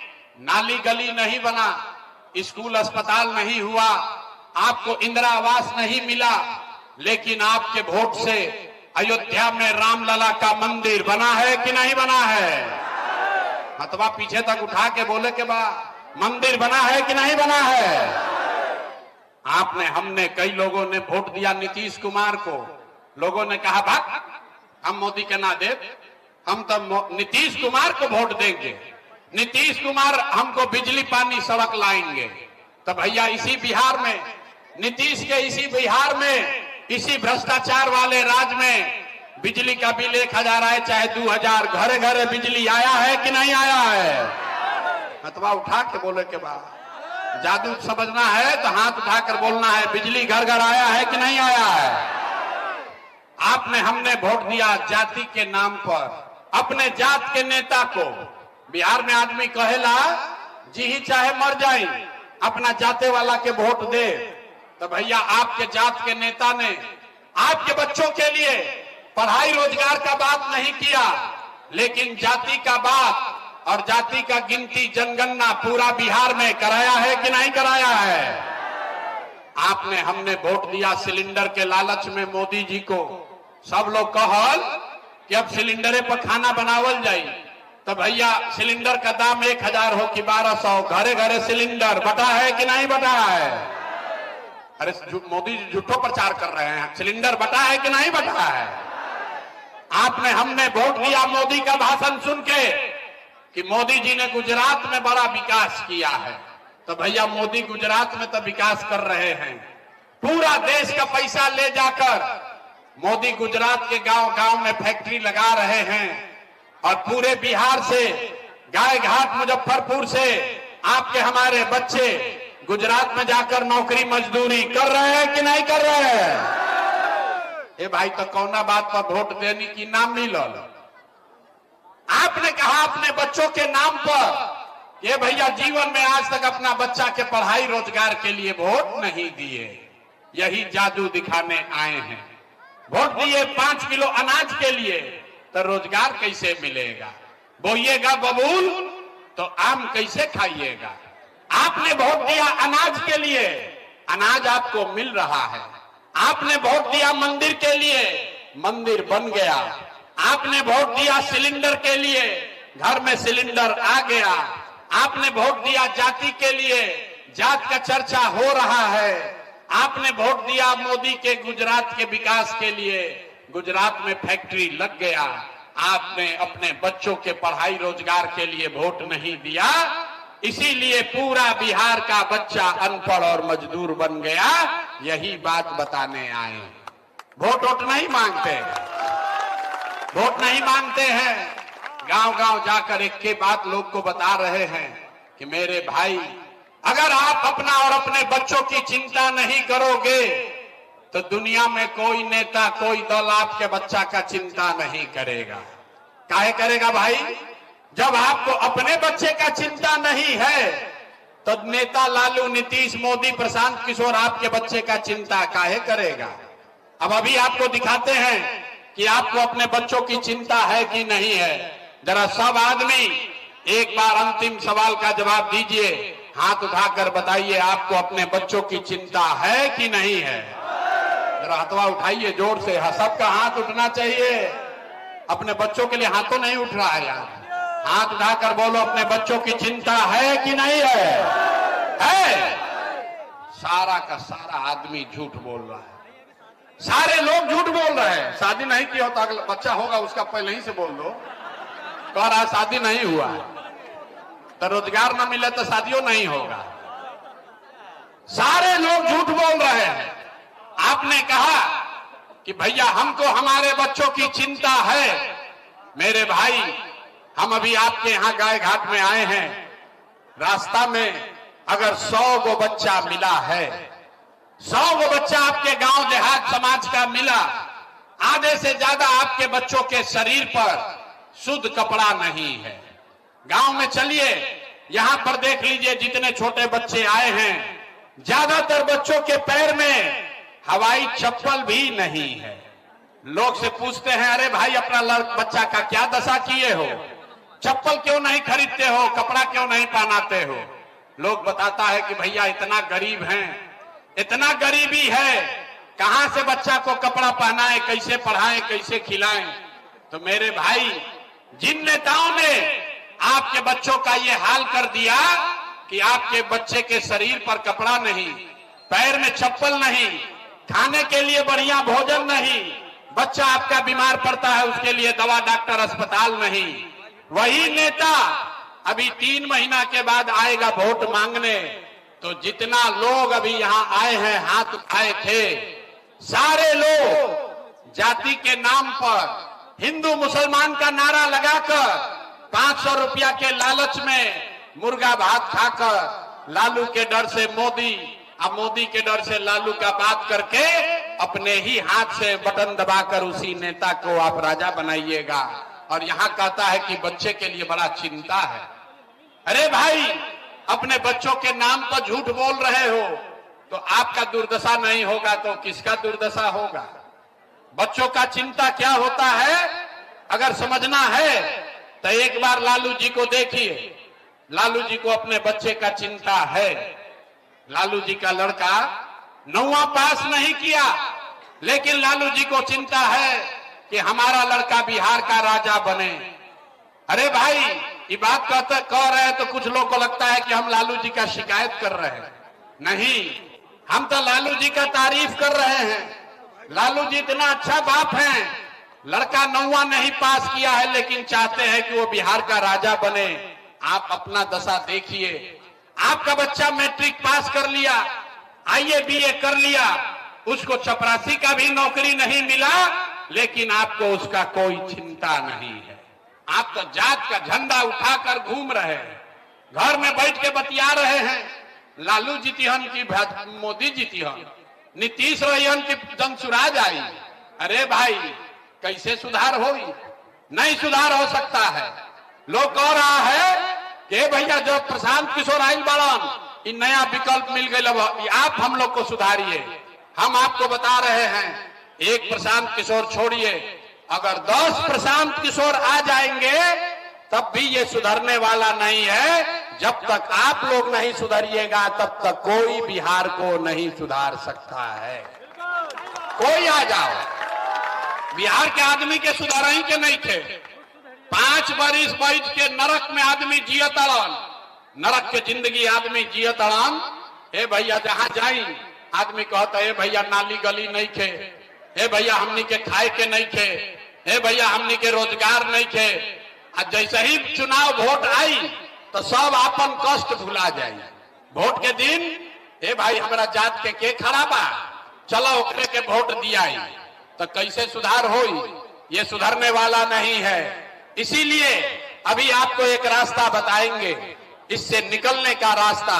[SPEAKER 1] नाली गली नहीं बना, स्कूल अस्पताल नहीं हुआ, आपको इंदिरा आवास नहीं मिला, लेकिन आपके वोट से अयोध्या में रामलला का मंदिर बना है कि नहीं बना है? हथवा पीछे तक उठा के बोले के बाद मंदिर बना है कि नहीं बना है? आपने हमने कई लोगों ने वोट दिया नीतीश कुमार को। लोगों ने कहा भाग हम मोदी के ना दे, हम तो नीतीश कुमार को वोट देंगे, नीतीश कुमार हमको बिजली पानी सड़क लाएंगे। तो भैया इसी बिहार में, नीतीश के इसी बिहार में, इसी भ्रष्टाचार वाले राज्य में बिजली का बिल 1000 आए चाहे 2000, घरे घरे बिजली आया है कि नहीं आया है? हथवा उठा के बोले के बाद जादू समझना है तो हाथ उठाकर बोलना है, बिजली घर घर आया है कि नहीं आया है? आपने हमने वोट दिया जाति के नाम पर, अपने जात के नेता को। बिहार में आदमी कहेला जी ही चाहे मर जाए अपना जाते वाला के वोट दे। तो भैया आपके जात के नेता ने आपके बच्चों के लिए पढ़ाई रोजगार का बात नहीं किया, लेकिन जाति का बात और जाति का गिनती जनगणना पूरा बिहार में कराया है कि नहीं कराया है? आपने हमने वोट दिया सिलेंडर के लालच में मोदी जी को। सब लोग कहल कि अब सिलेंडरे पर खाना बनावल जाए, तो भैया सिलेंडर का दाम 1000 हो कि 1200, घरे घरे सिलेंडर बटा है कि नहीं बटा है? अरे मोदी जी झूठो प्रचार कर रहे हैं, सिलेंडर बटा है कि नहीं बटा है? आपने हमने वोट दिया मोदी का भाषण सुन के कि मोदी जी ने गुजरात में बड़ा विकास किया है। तो भैया मोदी गुजरात में तो विकास कर रहे हैं, पूरा देश का पैसा ले जाकर मोदी गुजरात के गांव गांव में फैक्ट्री लगा रहे हैं, और पूरे बिहार से, गाय घाट मुजफ्फरपुर से आपके हमारे बच्चे गुजरात में जाकर नौकरी मजदूरी कर रहे हैं कि नहीं कर रहे हैं? ए भाई तो कौना बात पर वोट देने की नाम मिलल? आपने कहा अपने बच्चों के नाम पर, ये भैया जीवन में आज तक अपना बच्चा के पढ़ाई रोजगार के लिए वोट नहीं दिए, यही जादू दिखाने आए हैं। वोट दिए 5 किलो अनाज के लिए, तो रोजगार कैसे मिलेगा? बोइएगा बबूल तो आम कैसे खाइएगा? आपने वोट दिया अनाज के लिए, अनाज आपको मिल रहा है। आपने वोट दिया मंदिर के लिए, मंदिर बन गया। आपने वोट दिया सिलेंडर के लिए, घर में सिलेंडर आ गया। आपने वोट दिया जाति के लिए, जात का चर्चा हो रहा है। आपने वोट दिया मोदी के गुजरात के विकास के लिए, गुजरात में फैक्ट्री लग गया। आपने अपने बच्चों के पढ़ाई रोजगार के लिए वोट नहीं दिया, इसीलिए पूरा बिहार का बच्चा अनपढ़ और मजदूर बन गया। यही बात बताने आए। वोट वोट नहीं मांगते, वोट नहीं मांगते हैं। गांव गांव जाकर एक के बात लोग को बता रहे हैं कि मेरे भाई, अगर आप अपना और अपने बच्चों की चिंता नहीं करोगे तो दुनिया में कोई नेता, कोई दल आपके बच्चा का चिंता नहीं करेगा। काहे करेगा भाई? जब आपको अपने बच्चे का चिंता नहीं है तो नेता लालू, नीतीश, मोदी, प्रशांत किशोर आपके बच्चे का चिंता काहे करेगा? अब अभी आपको दिखाते हैं कि आपको अपने बच्चों की चिंता है कि नहीं है। जरा सब आदमी एक बार अंतिम सवाल का जवाब दीजिए, हाथ उठाकर बताइए आपको अपने बच्चों की चिंता है कि नहीं है? जरा हाथवा उठाइए जोर से, सबका हाथ उठना चाहिए। अपने बच्चों के लिए हाथों नहीं उठ रहा है यार, हाथ उठाकर बोलो अपने बच्चों की चिंता है कि नहीं है? है। सारा का सारा आदमी झूठ बोल रहा है, सारे लोग झूठ बोल रहे हैं। शादी नहीं किया होता, अगला बच्चा होगा उसका पहले ही से बोल दो। कह रहा शादी नहीं हुआ तो रोजगार न मिले तो शादियों नहीं होगा। सारे लोग झूठ बोल रहे हैं। आपने कहा कि भैया हमको हमारे बच्चों की चिंता है। मेरे भाई, हम अभी आपके यहां गाय घाट में आए हैं, रास्ता में अगर 100 गो बच्चा मिला है, 100 गो बच्चा आपके गांव देहात समाज का मिला, आधे से ज्यादा आपके बच्चों के शरीर पर शुद्ध कपड़ा नहीं है। गांव में चलिए, यहां पर देख लीजिए, जितने छोटे बच्चे आए हैं, ज्यादातर बच्चों के पैर में हवाई चप्पल भी नहीं है। लोग से पूछते हैं, अरे भाई अपना बच्चा का क्या दशा किए हो, चप्पल क्यों नहीं खरीदते हो, कपड़ा क्यों नहीं पहनाते हो? लोग बताता है कि भैया इतना गरीब हैं, इतना गरीबी है, कहां से बच्चा को कपड़ा पहनाए, कैसे पढ़ाएं, कैसे खिलाएं। तो मेरे भाई, जिन नेताओं ने आपके बच्चों का ये हाल कर दिया कि आपके बच्चे के शरीर पर कपड़ा नहीं, पैर में चप्पल नहीं, खाने के लिए बढ़िया भोजन नहीं, बच्चा आपका बीमार पड़ता है उसके लिए दवा डॉक्टर अस्पताल नहीं, वही नेता अभी 3 महीना के बाद आएगा वोट मांगने। तो जितना लोग अभी यहां आए हैं, हाथ उठाए थे, सारे लोग जाति के नाम पर हिंदू मुसलमान का नारा लगाकर 500 रुपया के लालच में मुर्गा भात खाकर लालू के डर से मोदी, अब मोदी के डर से लालू का बात करके अपने ही हाथ से बटन दबाकर उसी नेता को आप राजा बनाइएगा। और यहां कहता है कि बच्चे के लिए बड़ा चिंता है। अरे भाई, अपने बच्चों के नाम पर झूठ बोल रहे हो तो आपका दुर्दशा नहीं होगा तो किसका दुर्दशा होगा? बच्चों का चिंता क्या होता है अगर समझना है तो एक बार लालू जी को देखिए। लालू जी को अपने बच्चे का चिंता है। लालू जी का लड़का 9वां पास नहीं किया, लेकिन लालू जी को चिंता है कि हमारा लड़का बिहार का राजा बने। अरे भाई, ये बात कह रहे हैं तो कुछ लोग को लगता है कि हम लालू जी का शिकायत कर रहे हैं। नहीं, हम तो लालू जी का तारीफ कर रहे हैं। लालू जी इतना अच्छा बाप हैं, लड़का 9वां नहीं पास किया है लेकिन चाहते हैं कि वो बिहार का राजा बने। आप अपना दशा देखिए, आपका बच्चा मैट्रिक पास कर लिया, आईए बीए कर लिया, उसको चपरासी का भी नौकरी नहीं मिला, लेकिन आपको उसका कोई चिंता नहीं है। आप तो जात का झंडा उठाकर घूम रहे हैं, घर में बैठ के बतिया रहे हैं, लालू जीतिहन की मोदी जीतिहन, नीतीश रहियन की जंगसुराज आई। अरे भाई, कैसे सुधार होई? नहीं सुधार हो सकता है। लोग कह रहा है कि भैया जो प्रशांत किशोर आइल बाड़न, इन नया विकल्प मिल गए, आप हम लोग को सुधारिए। हम आपको बता रहे हैं, एक प्रशांत किशोर छोड़िए, अगर 10 प्रशांत किशोर आ जाएंगे तब भी ये सुधरने वाला नहीं है। जब तक आप लोग नहीं सुधरिएगा तब तक कोई बिहार को नहीं सुधार सकता है। कोई आ जाओ, बिहार के आदमी के सुधार ही के नहीं थे। 5 बरिस बैठ के नरक में आदमी जियत अड़न, नरक के जिंदगी आदमी जियत अड़न। ए भैया जहां जाई आदमी कहता है भैया नाली गली नहीं थे, ए भैया हमनी के खाए के नहीं थे, ए भैया हमनी के रोजगार नहीं थे। आज जैसे ही चुनाव वोट आई तो सब अपन कष्ट भुला जाए। वोट के दिन ए भाई हमारा जात के खड़ा बा, चलो ओकरे के वोट दिया, तो कैसे सुधार होई? ये सुधरने वाला नहीं है। इसीलिए अभी आपको एक रास्ता बताएंगे, इससे निकलने का रास्ता,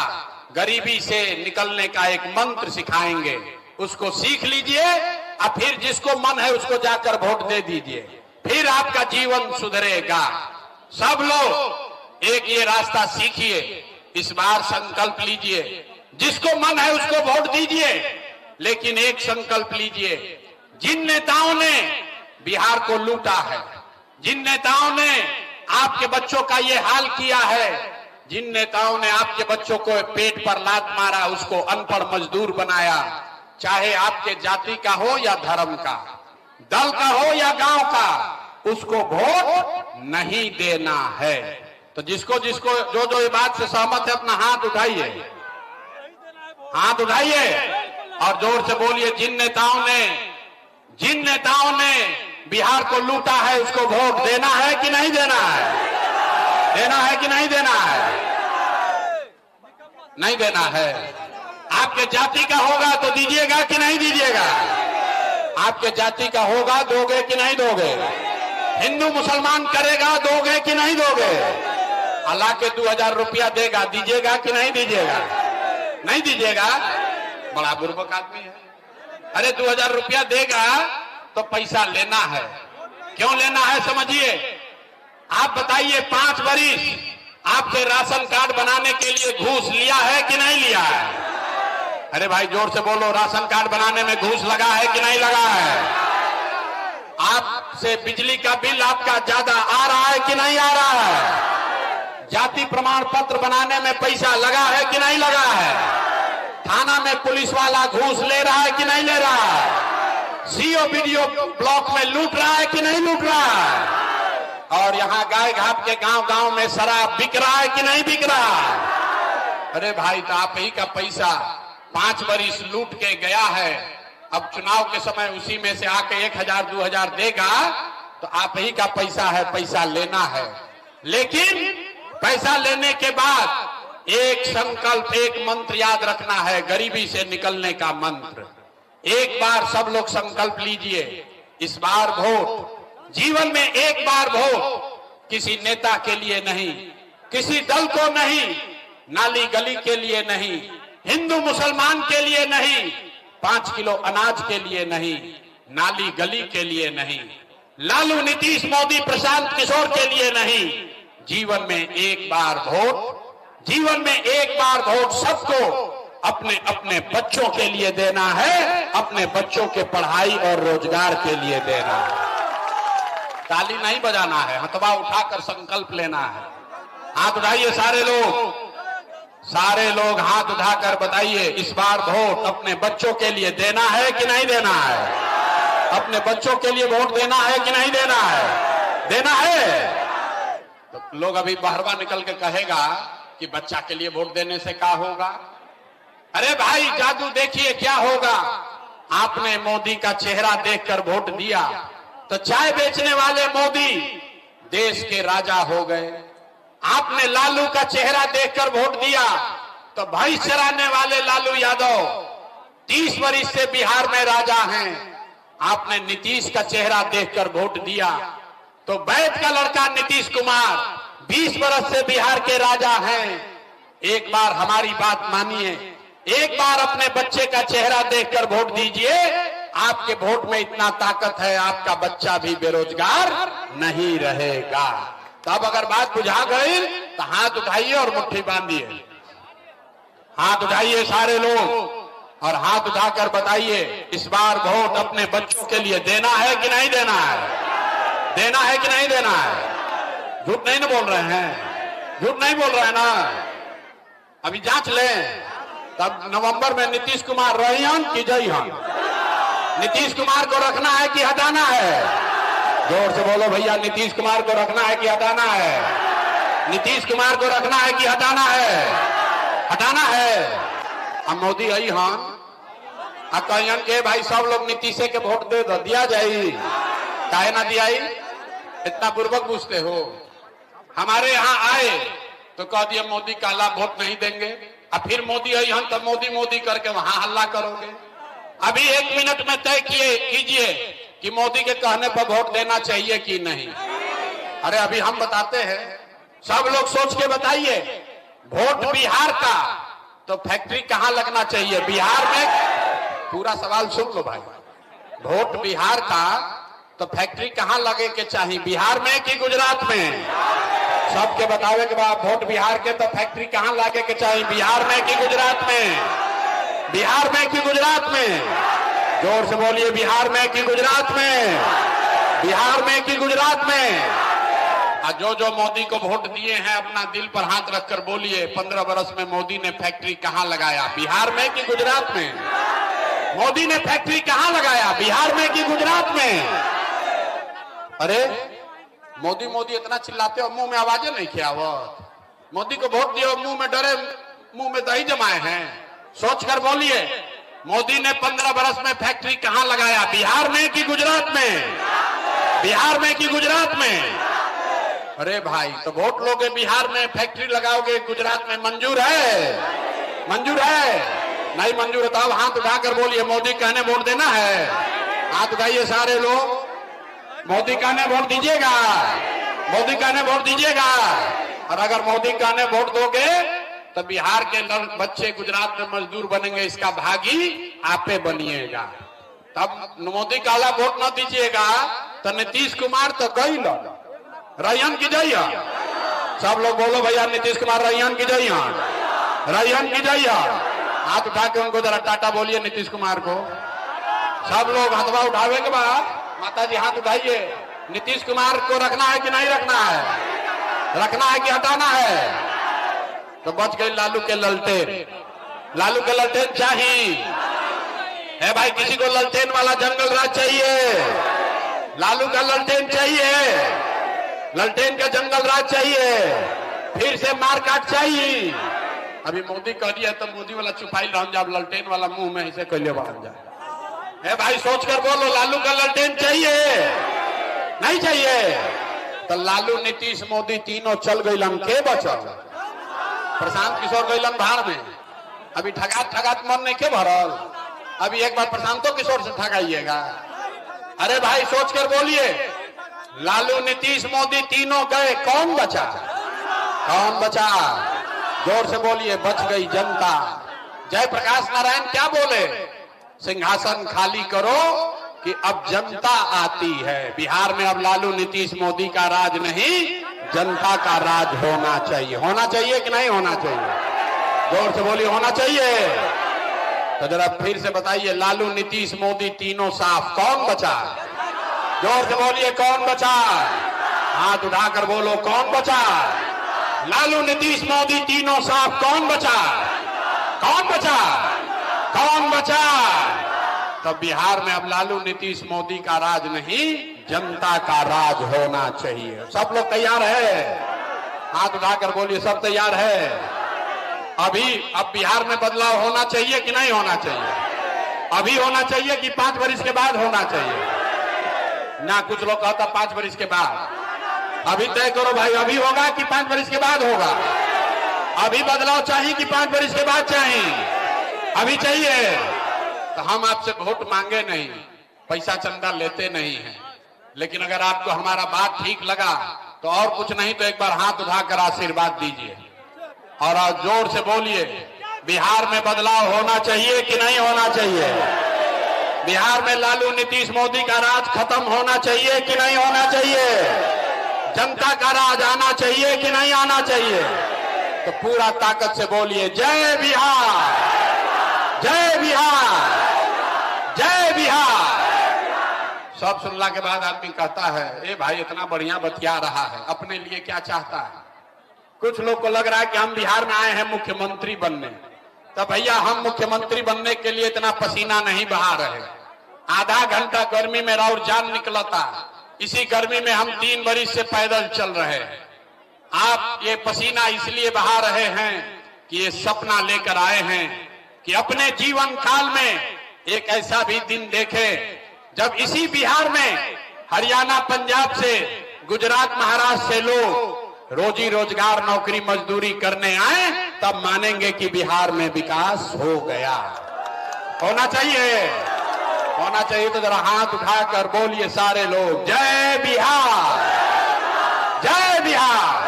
[SPEAKER 1] गरीबी से निकलने का एक मंत्र सिखाएंगे, उसको सीख लीजिए और फिर जिसको मन है उसको जाकर वोट दे दीजिए, फिर आपका जीवन सुधरेगा। सब लोग एक ये रास्ता सीखिए, इस बार संकल्प लीजिए, जिसको मन है उसको वोट दीजिए, लेकिन एक संकल्प लीजिए, जिन नेताओं ने बिहार को लूटा है, जिन नेताओं ने आपके बच्चों का ये हाल किया है, जिन नेताओं ने आपके बच्चों को पेट पर लात मारा, उसको अनपढ़ मजदूर बनाया, चाहे आपके जाति का हो या धर्म का, दल का हो या गांव का, उसको वोट नहीं देना है। तो जिसको जिसको जो ये बात से सहमत है अपना हाथ उठाइए, हाथ उठाइए और जोर से बोलिए, जिन नेताओं ने बिहार को लूटा है उसको वोट देना है कि नहीं देना है? देना है कि नहीं देना है? नहीं देना है। आपके जाति का होगा तो दीजिएगा कि नहीं दीजिएगा? आपके जाति का होगा, दोगे कि नहीं दोगे? हिंदू मुसलमान करेगा, दोगे कि नहीं दोगे? अल्लाह के 2000 रुपया देगा, दीजिएगा कि नहीं दीजिएगा? नहीं दीजिएगा? बड़ा बुर्बक आदमी है। अरे 2000 रुपया देगा तो पैसा लेना है। क्यों लेना है समझिए। आप बताइए, 5 बरिस आपसे राशन कार्ड बनाने के लिए घूस लिया है कि नहीं लिया है? अरे भाई जोर से बोलो, राशन कार्ड बनाने में घूस लगा है कि नहीं लगा है? आपसे बिजली का बिल आपका ज्यादा आ रहा है कि नहीं आ रहा है? जाति प्रमाण पत्र बनाने में पैसा लगा है कि नहीं लगा है? थाना में पुलिस वाला घूस ले रहा है कि नहीं ले रहा है? सीओ वीडियो ब्लॉक में लूट रहा है कि नहीं लूट रहा है? और यहाँ गाय घाट के गांव-गांव में शराब बिक रहा है कि नहीं बिक रहा है? अरे भाई, तो आप ही का पैसा 5 बरिस लूट के गया है। अब चुनाव के समय उसी में से आके 1000 2000 देगा तो आप ही का पैसा है, पैसा लेना है। लेकिन पैसा लेने के बाद एक संकल्प, एक मंत्र याद रखना है, गरीबी से निकलने का मंत्र। एक बार सब लोग संकल्प लीजिए, इस बार वोट, जीवन में एक बार वोट, किसी नेता के लिए नहीं, किसी दल को नहीं, नाली गली के लिए नहीं, हिंदू मुसलमान के लिए नहीं, 5 किलो अनाज के लिए नहीं, नाली गली के लिए नहीं, लालू नीतीश मोदी प्रशांत किशोर के लिए नहीं, जीवन में एक बार वोट, जीवन में एक बार वोट सबको अपने अपने बच्चों के लिए देना है, अपने बच्चों के पढ़ाई और रोजगार के लिए देना है। ताली नहीं बजाना है, हथवा उठाकर संकल्प लेना है। हाथ उठाइए सारे लोग हाथ उठाकर बताइए, इस बार वोट अपने बच्चों के लिए देना है कि नहीं देना है? अपने बच्चों के लिए वोट देना है कि नहीं देना है? देना है। तो लोग अभी बाहरवा निकल के कहेगा कि बच्चा के लिए वोट देने से क्या होगा? अरे भाई, जादू देखिए क्या होगा। आपने मोदी का चेहरा देखकर वोट दिया तो चाय बेचने वाले मोदी देश के राजा हो गए। आपने लालू का चेहरा देखकर वोट दिया तो भैंस चराने वाले लालू यादव 30 वर्ष से बिहार में राजा हैं। आपने नीतीश का चेहरा देखकर वोट दिया तो बैठ का लड़का नीतीश कुमार 20 वर्ष से बिहार के राजा हैं। एक बार हमारी बात मानिए, एक बार अपने बच्चे का चेहरा देखकर वोट दीजिए। आपके वोट में इतना ताकत है, आपका बच्चा भी बेरोजगार नहीं रहेगा। तब अगर बात बुझा गई तो हाथ उठाइए और मुट्ठी बांधिए। हाथ उठाइए सारे लोग और हाथ उठाकर बताइए, इस बार वोट अपने बच्चों के लिए देना है कि नहीं देना है? देना है कि नहीं देना है? झूठ नहीं ना बोल रहे हैं? झूठ नहीं बोल रहे हैं ना? अभी जांच लें, तब नवंबर में नीतीश कुमार रहियन कि जइहन? नीतीश कुमार को रखना है कि हटाना है? जोर से बोलो भैया, नीतीश कुमार को रखना है कि हटाना है? नीतीश कुमार को रखना है कि हटाना है? हटाना है। हम मोदी आई हन कहन के भाई सब लोग नीतीशे के वोट दे दिया जाई, काहे ना दिया? इतना पूर्वक पूछते हो। हमारे यहाँ आए तो कह दिए मोदी काला वोट नहीं देंगे, और फिर मोदी आई हन तब मोदी मोदी करके वहां हल्ला करोगे। अभी 1 मिनट में तय कीजिए कि मोदी के कहने पर वोट देना चाहिए कि नहीं। अरे अभी हम बताते हैं, सब लोग सोच के बताइए। वोट बिहार का तो फैक्ट्री कहां लगना चाहिए? बिहार में। पूरा सवाल सुन लो भाई। वोट बिहार का तो फैक्ट्री कहां लगे के चाहिए? बिहार में कि गुजरात में? सबके बतावे के बाद वोट बिहार के तो फैक्ट्री कहां लगे के चाहिए? बिहार में कि गुजरात में? बिहार में कि गुजरात में? जोर से बोलिए, बिहार में कि गुजरात में? बिहार में कि गुजरात में? जो जो मोदी को वोट दिए हैं अपना दिल पर हाथ रखकर बोलिए, 15 वर्ष में मोदी ने फैक्ट्री कहां लगाया? बिहार में कि गुजरात में? मोदी ने फैक्ट्री कहां लगाया? बिहार में कि गुजरात में? अरे मोदी मोदी इतना चिल्लाते हो, मुंह में आवाजें नहीं किया? मोदी को वोट दिए, मुंह में डरे, मुंह में दही जमाए हैं। सोचकर बोलिए, मोदी ने 15 वर्ष में फैक्ट्री कहां लगाया? बिहार में कि गुजरात में? बिहार में कि गुजरात में? अरे भाई, तो वोट लोगे बिहार में, फैक्ट्री लगाओगे गुजरात में, मंजूर है? मंजूर है? नहीं मंजूर है तो हाथ उठाकर बोलिए, मोदी कहने वोट देना है? हाथ उठाइए सारे लोग। मोदी कहने वोट दीजिएगा? मोदी कहने वोट दीजिएगा? और अगर मोदी कहने वोट दोगे तो बिहार के बच्चे गुजरात में मजदूर बनेंगे, इसका भागी आपे बनिएगा। तब मोदी काला वोट न दीजिएगा तो नीतीश कुमार तो गई रैयन की जइया। सब लोग बोलो भैया नीतीश कुमार रैयन की जइया, रैयन की जइया। हाथ उठा के उनको जरा टाटा बोलिए नीतीश कुमार को। सब लोग हथवा उठावे के बाद माता जी हाथ उठाइए। नीतीश कुमार को रखना है कि नहीं रखना है, रखना है कि हटाना है? तो बच गई लालू के ललटेन। लालू के ललटेन चाहिए है भाई, किसी को ललटेन वाला जंगल राज चाहिए? लालू का ललटेन चाहिए, ललटेन का जंगल राज चाहिए, फिर से मारकाट चाहिए। अभी मोदी कह दिया तो मोदी वाला चुपाई रह जाए, ललटेन वाला मुंह में ऐसे कैले बढ़ जाए। है भाई सोच कर बोलो, लालू का ललटेन चाहिए नहीं चाहिए? तो लालू नीतीश मोदी तीनों चल गईलन, के बचल? प्रशांत किशोर गईलन भाड़ में। अभी ठगात ठगात मन नहीं के भरल? अभी एक बार प्रशांतो किशोर से ठगाइएगा। अरे भाई सोच कर बोलिए, लालू नीतीश मोदी तीनों गए, कौन बचा? कौन बचा? जोर से बोलिए, बच गई जनता। जयप्रकाश नारायण क्या बोले? सिंहासन खाली करो कि अब जनता आती है। बिहार में अब लालू नीतीश मोदी का राज नहीं, जनता का राज होना चाहिए। होना चाहिए कि नहीं होना चाहिए? जोर से बोलिए, होना चाहिए। तो जरा फिर से बताइए, लालू नीतीश मोदी तीनों साफ, कौन बचा? जोर से बोलिए, कौन बचा? हाथ उठाकर बोलो, कौन बचा? लालू नीतीश मोदी तीनों साफ, कौन बचा? कौन बचा? कौन बचा? तो बिहार में अब लालू नीतीश मोदी का राज नहीं, जनता का राज होना चाहिए। सब लोग तैयार है? हाथ उठाकर बोलिए, सब तैयार है? अब बिहार में बदलाव होना चाहिए कि नहीं होना चाहिए? अभी होना चाहिए कि 5 वर्ष के बाद होना चाहिए? ना कुछ लोग कहता 5 वर्ष के बाद। अभी तय करो भाई, अभी होगा कि 5 वर्ष के बाद होगा? अभी बदलाव चाहिए कि 5 वर्ष के बाद चाहिए? अभी चाहिए। तो हम आपसे वोट मांगे नहीं, पैसा चंदा लेते नहीं हैं, लेकिन अगर आपको हमारा बात ठीक लगा तो और कुछ नहीं तो एक बार हाथ उठाकर आशीर्वाद दीजिए और जोर से बोलिए, बिहार में बदलाव होना चाहिए कि नहीं होना चाहिए? बिहार में लालू नीतीश मोदी का राज खत्म होना चाहिए कि नहीं होना चाहिए? जनता का राज आना चाहिए कि नहीं आना चाहिए? तो पूरा ताकत से बोलिए, जय बिहार, जय बिहार, जय बिहार। सब सुनला के बाद आदमी कहता है, ए भाई इतना बढ़िया बतिया रहा है, अपने लिए क्या चाहता है? कुछ लोग को लग रहा है कि हम बिहार में आए हैं मुख्यमंत्री बनने। तो भैया हम मुख्यमंत्री बनने के लिए इतना पसीना नहीं बहा रहे। आधा घंटा गर्मी में और जान निकलता, इसी गर्मी में हम 3 बरिस से पैदल चल रहे हैं। आप ये पसीना इसलिए बहा रहे हैं कि ये सपना लेकर आए हैं कि अपने जीवन काल में एक ऐसा भी दिन देखे जब इसी बिहार में हरियाणा पंजाब से गुजरात महाराष्ट्र से लोग रोजी रोजगार नौकरी मजदूरी करने आए, तब मानेंगे कि बिहार में विकास हो गया। होना चाहिए, होना चाहिए। तो जरा हाथ उठाकर बोलिए सारे लोग, जय बिहार, जय बिहार,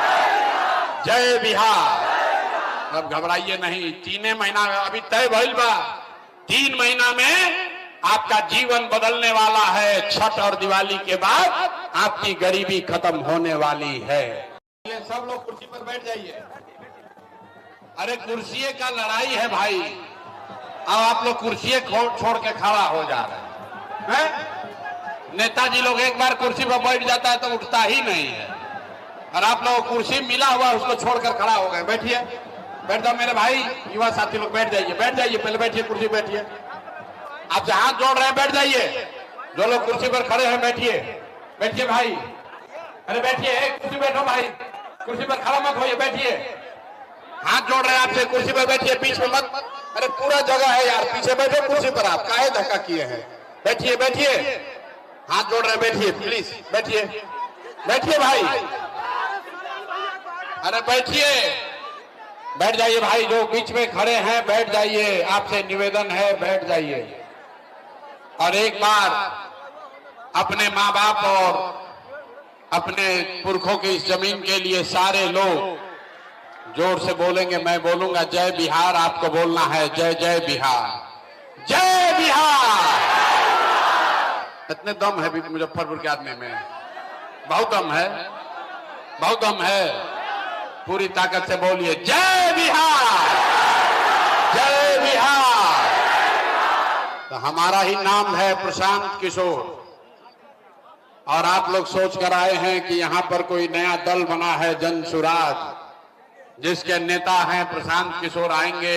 [SPEAKER 1] जय बिहार। अब घबराइए नहीं, 3 महीना अभी तय भइल बा। 3 महीना में आपका जीवन बदलने वाला है। छठ और दिवाली के बाद आपकी गरीबी खत्म होने वाली है। सब लोग कुर्सी पर बैठ जाइए। अरे कुर्सी का लड़ाई है भाई, अब आप लोग कुर्सी छोड़ के खड़ा हो जा रहे हैं। नेताजी लोग एक बार कुर्सी पर बैठ जाता है तो उठता ही नहीं है, और आप लोग कुर्सी मिला हुआ उसको छोड़कर खड़ा हो गए। बैठिए, बैठ जाओ मेरे भाई, युवा साथी लोग बैठ जाइए, बैठ जाइए, पहले बैठिए, कुर्सी बैठिए। आपसे हाथ जोड़ रहे हैं, बैठ जाइए। जो लोग कुर्सी पर खड़े हैं बैठिए, बैठिए भाई, अरे बैठिए, कुर्सी बैठो भाई, कुर्सी पर खड़ा मत होइए, बैठिए। हाथ जोड़ रहे हैं आपसे, कुर्सी पर बैठिए, बीच में मत। अरे पूरा जगह है यार, पीछे बैठो कुर्सी पर, आप काहे धक्का किए हैं? बैठिए, बैठिए, हाथ जोड़ रहे हैं, बैठिए प्लीज, बैठिए, बैठिए भाई, अरे बैठिए, बैठ जाइए भाई। जो बीच में खड़े हैं बैठ जाइए, आपसे निवेदन है, बैठ जाइए। और एक बार अपने माँ बाप और अपने पुरखों की इस जमीन के लिए सारे लोग जोर से बोलेंगे, मैं बोलूंगा जय बिहार, आपको बोलना है जय जय बिहार, जय बिहार। इतने दम है मुजफ्फरपुर के आदमी में, बहुत दम है, बहुत दम है। पूरी ताकत से बोलिए जय बिहार, जय बिहार। तो हमारा ही नाम है प्रशांत किशोर, और आप लोग सोच कर आए हैं कि यहां पर कोई नया दल बना है जन सुराज, जिसके नेता हैं प्रशांत किशोर। आएंगे,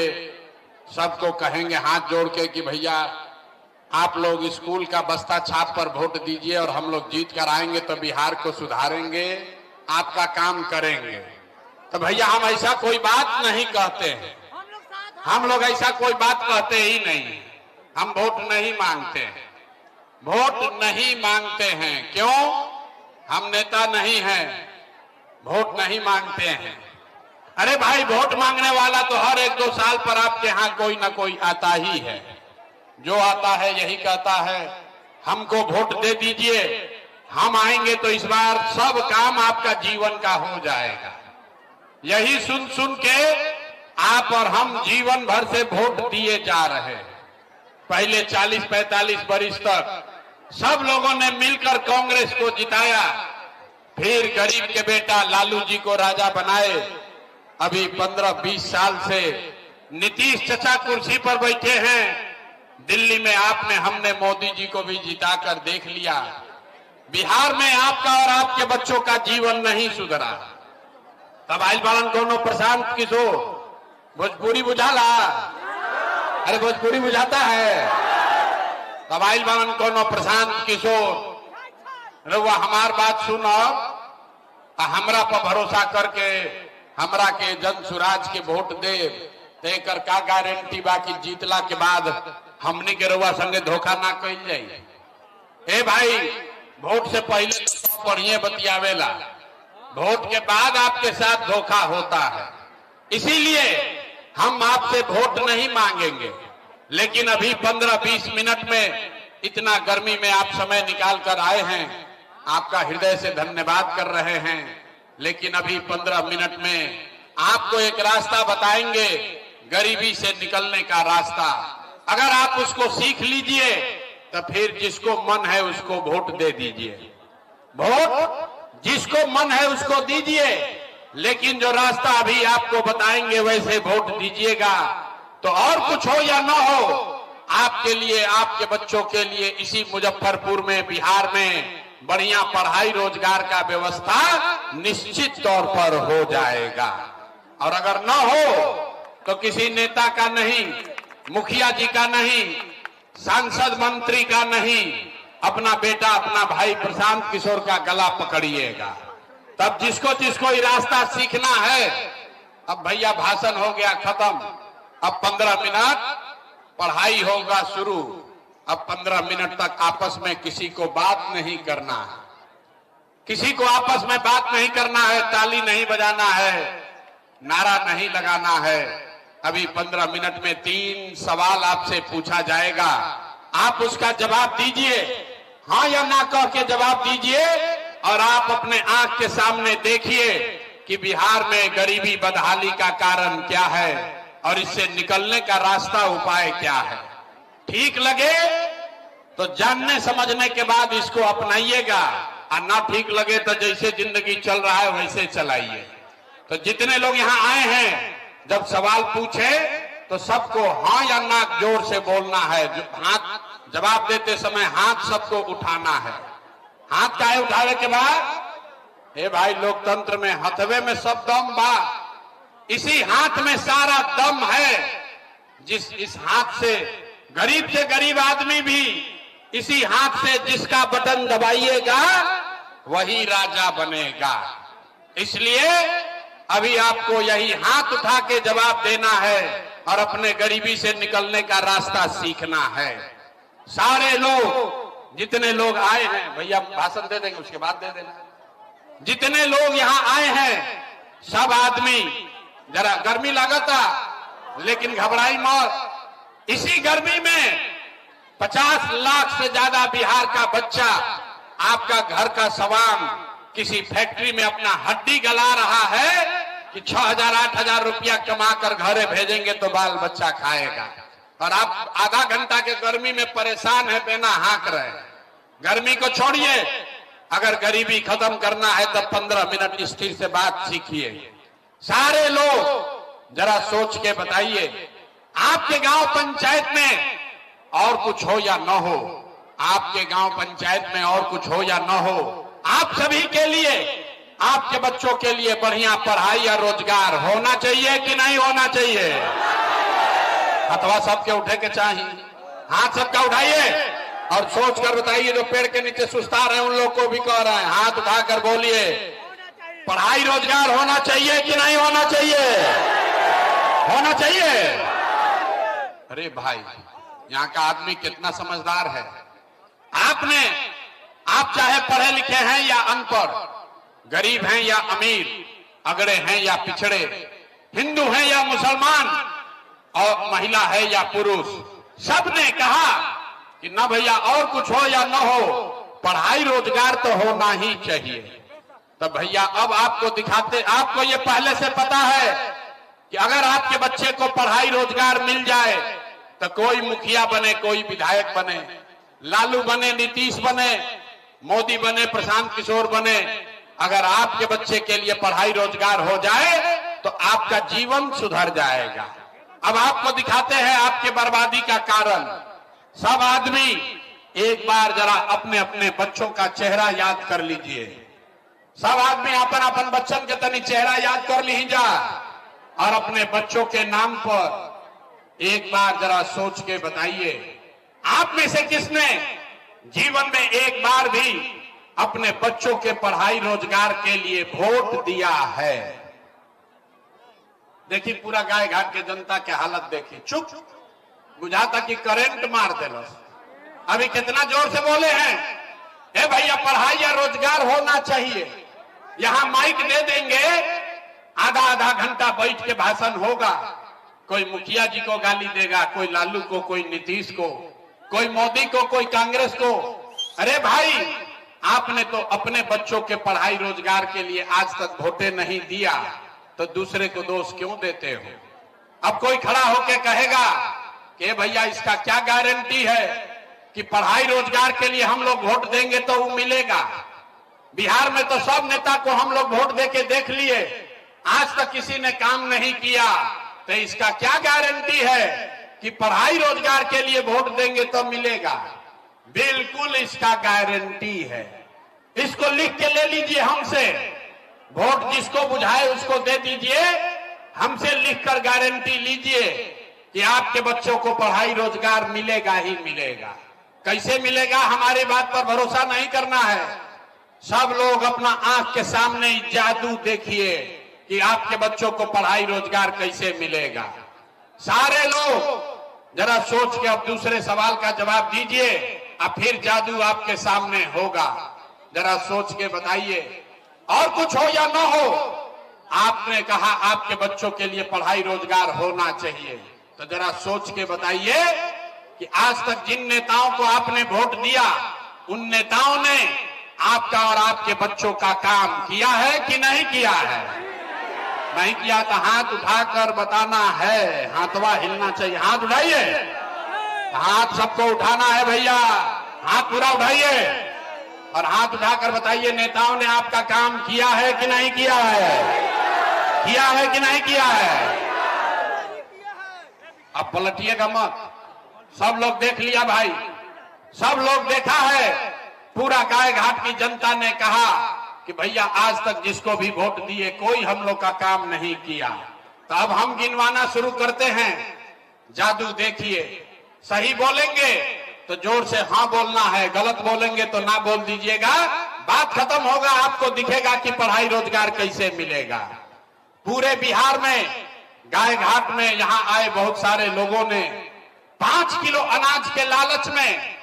[SPEAKER 1] सबको कहेंगे हाथ जोड़ के कि भैया आप लोग स्कूल का बस्ता छाप पर वोट दीजिए और हम लोग जीत कर आएंगे तो बिहार को सुधारेंगे, आपका काम करेंगे। तो भैया हम ऐसा कोई बात नहीं कहते हैं, हम लोग ऐसा कोई बात कहते ही नहीं। हम वोट नहीं मांगते हैं, वोट नहीं मांगते हैं। क्यों? हम नेता नहीं हैं, वोट नहीं मांगते हैं। अरे भाई, वोट मांगने वाला तो हर 1-2 साल पर आपके यहां कोई ना कोई आता ही है। जो आता है यही कहता है हमको वोट दे दीजिए, हम आएंगे तो इस बार सब काम आपका जीवन का हो जाएगा। यही सुन सुन के आप और हम जीवन भर से वोट दिए जा रहे हैं। पहले 40-45 वर्ष तक सब लोगों ने मिलकर कांग्रेस को जिताया, फिर गरीब के बेटा लालू जी को राजा बनाए। अभी 15-20 साल से नीतीश चचा कुर्सी पर बैठे हैं। दिल्ली में आपने हमने मोदी जी को भी जिताकर देख लिया। बिहार में आपका और आपके बच्चों का जीवन नहीं सुधरा। तब आइल बालन कोनो प्रशांत किशोर, भोजपुरी बुझाला? अरे भोजपुरी बुझाता है? तब आइल बालन कोनो प्रशांत किशोर, रउआ हमार बात सुनो, हमरा पर भरोसा करके हमरा के जन सुराज के वोट दे, देकर का गारंटी बाकी जीतला के बाद हमनी के रउआ संगे धोखा ना कइल जाई। ए भाई, वोट से पहले तो बढ़िया बतियावेला, वोट के बाद आपके साथ धोखा होता है। इसीलिए हम आपसे वोट नहीं मांगेंगे, लेकिन अभी 15-20 मिनट में इतना गर्मी में आप समय निकाल कर आए हैं, आपका हृदय से धन्यवाद कर रहे हैं। लेकिन अभी 15 मिनट में आपको एक रास्ता बताएंगे, गरीबी से निकलने का रास्ता। अगर आप उसको सीख लीजिए तो फिर जिसको मन है उसको वोट दे दीजिए, वोट जिसको मन है उसको दीजिए। लेकिन जो रास्ता अभी आपको बताएंगे वैसे वोट दीजिएगा। तो और कुछ हो या ना हो, आपके लिए, आपके बच्चों के लिए इसी मुजफ्फरपुर में, बिहार में बढ़िया पढ़ाई रोजगार का व्यवस्था निश्चित तौर पर हो जाएगा। और अगर न हो तो किसी नेता का नहीं, मुखिया जी का नहीं, सांसद मंत्री का नहीं, अपना बेटा, अपना भाई प्रशांत किशोर का गला पकड़िएगा। तब जिसको जिसको ये रास्ता सीखना है, अब भैया भाषण हो गया खत्म, अब 15 मिनट पढ़ाई होगा शुरू। अब 15 मिनट तक आपस में किसी को बात नहीं करना है, किसी को आपस में बात नहीं करना है, ताली नहीं बजाना है, नारा नहीं लगाना है। अभी 15 मिनट में 3 सवाल आपसे पूछा जाएगा, आप उसका जवाब दीजिए, हाँ या ना कह के जवाब दीजिए। और आप अपने आंख के सामने देखिए कि बिहार में गरीबी बदहाली का कारण क्या है और इससे निकलने का रास्ता, उपाय क्या है। ठीक लगे तो जानने समझने के बाद इसको अपनाइएगा, और ना ठीक लगे तो जैसे जिंदगी चल रहा है वैसे चलाइए। तो जितने लोग यहाँ आए हैं, जब सवाल पूछे तो सबको हाँ या ना जोर से बोलना है। हाथ जवाब देते समय हाथ सबको उठाना है। हाथ काहे उठावे के बाद? हे भाई, लोकतंत्र में हथवे में सब दम बा, इसी हाथ में सारा दम है। इस हाथ से गरीब से गरीब आदमी भी, इसी हाथ से जिसका बटन दबाइएगा वही राजा बनेगा। इसलिए अभी आपको यही हाथ उठा के जवाब देना है और अपने गरीबी से निकलने का रास्ता सीखना है। सारे लोग, जितने लोग आए हैं, भैया भाषण दे देंगे उसके बाद दे देना। जितने लोग यहाँ आए हैं सब आदमी, जरा गर्मी लगता लेकिन घबराई मत। इसी गर्मी में 50 लाख से ज्यादा बिहार का बच्चा आपका घर का सामान किसी फैक्ट्री में अपना हड्डी गला रहा है, कि 6,000 8,000 रुपया कमा कर घरे भेजेंगे तो बाल बच्चा खाएगा, और आप आधा घंटा के गर्मी में परेशान है, बिना हाँक रहे हैं। गर्मी को छोड़िए, अगर गरीबी खत्म करना है तब 15 मिनट स्थिर से बात सीखिए। सारे लोग जरा सोच के बताइए, आपके गांव पंचायत में और कुछ हो या न हो, आपके गांव पंचायत में और कुछ हो या न हो, आप सभी के लिए, आपके बच्चों के लिए बढ़िया पढ़ाई या रोजगार होना चाहिए कि नहीं होना चाहिए? अथवा सबके उठे के चाहिए, हाथ सबका उठाइए और सोच कर बताइए। जो पेड़ के नीचे सुस्ता रहे उन लोग को भी कह रहे हैं, हाथ उठाकर बोलिए, पढ़ाई रोजगार होना चाहिए कि नहीं होना चाहिए? होना चाहिए। अरे भाई, यहाँ का आदमी कितना समझदार है। आप चाहे पढ़े लिखे हैं या अनपढ़, गरीब हैं या अमीर, अगड़े हैं या पिछड़े, हिंदू हैं या मुसलमान, और महिला है या पुरुष, सबने कहा कि न भैया और कुछ हो या न हो, पढ़ाई रोजगार तो होना ही चाहिए। तो भैया अब आपको दिखाते, आपको ये पहले से पता है कि अगर आपके बच्चे को पढ़ाई रोजगार मिल जाए तो कोई मुखिया बने, कोई विधायक बने, लालू बने, नीतीश बने, मोदी बने, प्रशांत किशोर बने, अगर आपके बच्चे के लिए पढ़ाई रोजगार हो जाए तो आपका जीवन सुधर जाएगा। अब आपको दिखाते हैं आपके बर्बादी का कारण। सब आदमी एक बार जरा अपने अपने बच्चों का चेहरा याद कर लीजिए। सब आदमी अपन अपन बच्चन के तनी चेहरा याद कर लीजा और अपने बच्चों के नाम पर एक बार जरा सोच के बताइए, आप में से किसने जीवन में एक बार भी अपने बच्चों के पढ़ाई रोजगार के लिए वोट दिया है? देखिए पूरा गाय घाट के जनता के हालत देखिए, चुप, बुझाता कि करंट मार देलो। अभी कितना जोर से बोले हैं, ए भैया पढ़ाई या रोजगार होना चाहिए। यहां माइक दे देंगे, आधा आधा घंटा बैठ के भाषण होगा, कोई मुखिया जी को गाली देगा, कोई लालू को, कोई नीतीश को, कोई मोदी को, कोई कांग्रेस को। अरे भाई, आपने तो अपने बच्चों के पढ़ाई रोजगार के लिए आज तक वोटे नहीं दिया, तो दूसरे को दोष क्यों देते हो? अब कोई खड़ा होके कहेगा कि भैया इसका क्या गारंटी है कि पढ़ाई रोजगार के लिए हम लोग वोट देंगे तो वो मिलेगा? बिहार में तो सब नेता को हम लोग वोट देके देख लिए, आज तक किसी ने काम नहीं किया, तो इसका क्या गारंटी है कि पढ़ाई रोजगार के लिए वोट देंगे तो मिलेगा? बिल्कुल इसका गारंटी है। इसको लिख के ले लीजिए हमसे, वोट जिसको बुझाए उसको दे दीजिए, हमसे लिखकर गारंटी लीजिए कि आपके बच्चों को पढ़ाई रोजगार मिलेगा ही मिलेगा। कैसे मिलेगा, हमारी बात पर भरोसा नहीं करना है। सब लोग अपना आंख के सामने जादू देखिए कि आपके बच्चों को पढ़ाई रोजगार कैसे मिलेगा। सारे लोग जरा सोच के अब दूसरे सवाल का जवाब दीजिए, अब फिर जादू आपके सामने होगा। जरा सोच के बताइए, और कुछ हो या ना हो, आपने कहा आपके बच्चों के लिए पढ़ाई रोजगार होना चाहिए, तो जरा सोच के बताइए कि आज तक जिन नेताओं को आपने वोट दिया, उन नेताओं ने आपका और आपके बच्चों का काम किया है कि नहीं किया है? नहीं किया तो हाथ उठाकर बताना है, हाथवा हिलना चाहिए। हाथ उठाइए, हाथ सबको उठाना है भैया, हाथ पूरा उठाइए और हाथ उठाकर बताइए नेताओं ने आपका काम किया है कि नहीं किया है? किया है कि नहीं किया है? अब पलटिएगा मत, सब लोग देख लिया भाई, सब लोग देखा है। पूरा गाय घाट की जनता ने कहा कि भैया आज तक जिसको भी वोट दिए कोई हम लोग का काम नहीं किया। तो अब हम गिनवाना शुरू करते हैं, जादू देखिए। सही बोलेंगे तो जोर से हाँ बोलना है, गलत बोलेंगे तो ना बोल दीजिएगा। बात खत्म होगा, आपको दिखेगा कि पढ़ाई रोजगार कैसे मिलेगा। पूरे बिहार में गाय घाट में यहां आए बहुत सारे लोगों ने 5 किलो अनाज के लालच में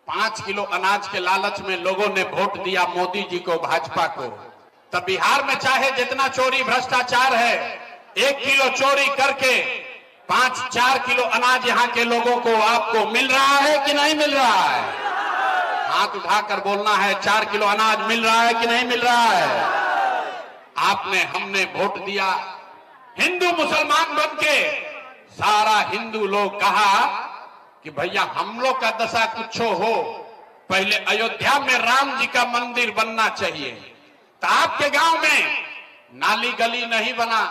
[SPEAKER 1] 5 किलो अनाज के लालच में लोगों ने वोट दिया मोदी जी को, भाजपा को। तब बिहार में चाहे जितना चोरी भ्रष्टाचार है, 1 किलो चोरी करके 5-4 किलो अनाज यहाँ के लोगों को आपको मिल रहा है कि नहीं मिल रहा है? हाथ उठाकर बोलना है, 4 किलो अनाज मिल रहा है कि नहीं मिल रहा है? आपने हमने वोट दिया, हिंदू मुसलमान बनके सारा हिंदू लोग कहा कि भैया हम लोग का दशा कुछ हो, पहले अयोध्या में राम जी का मंदिर बनना चाहिए। तो आपके गांव में नाली गली नहीं बना,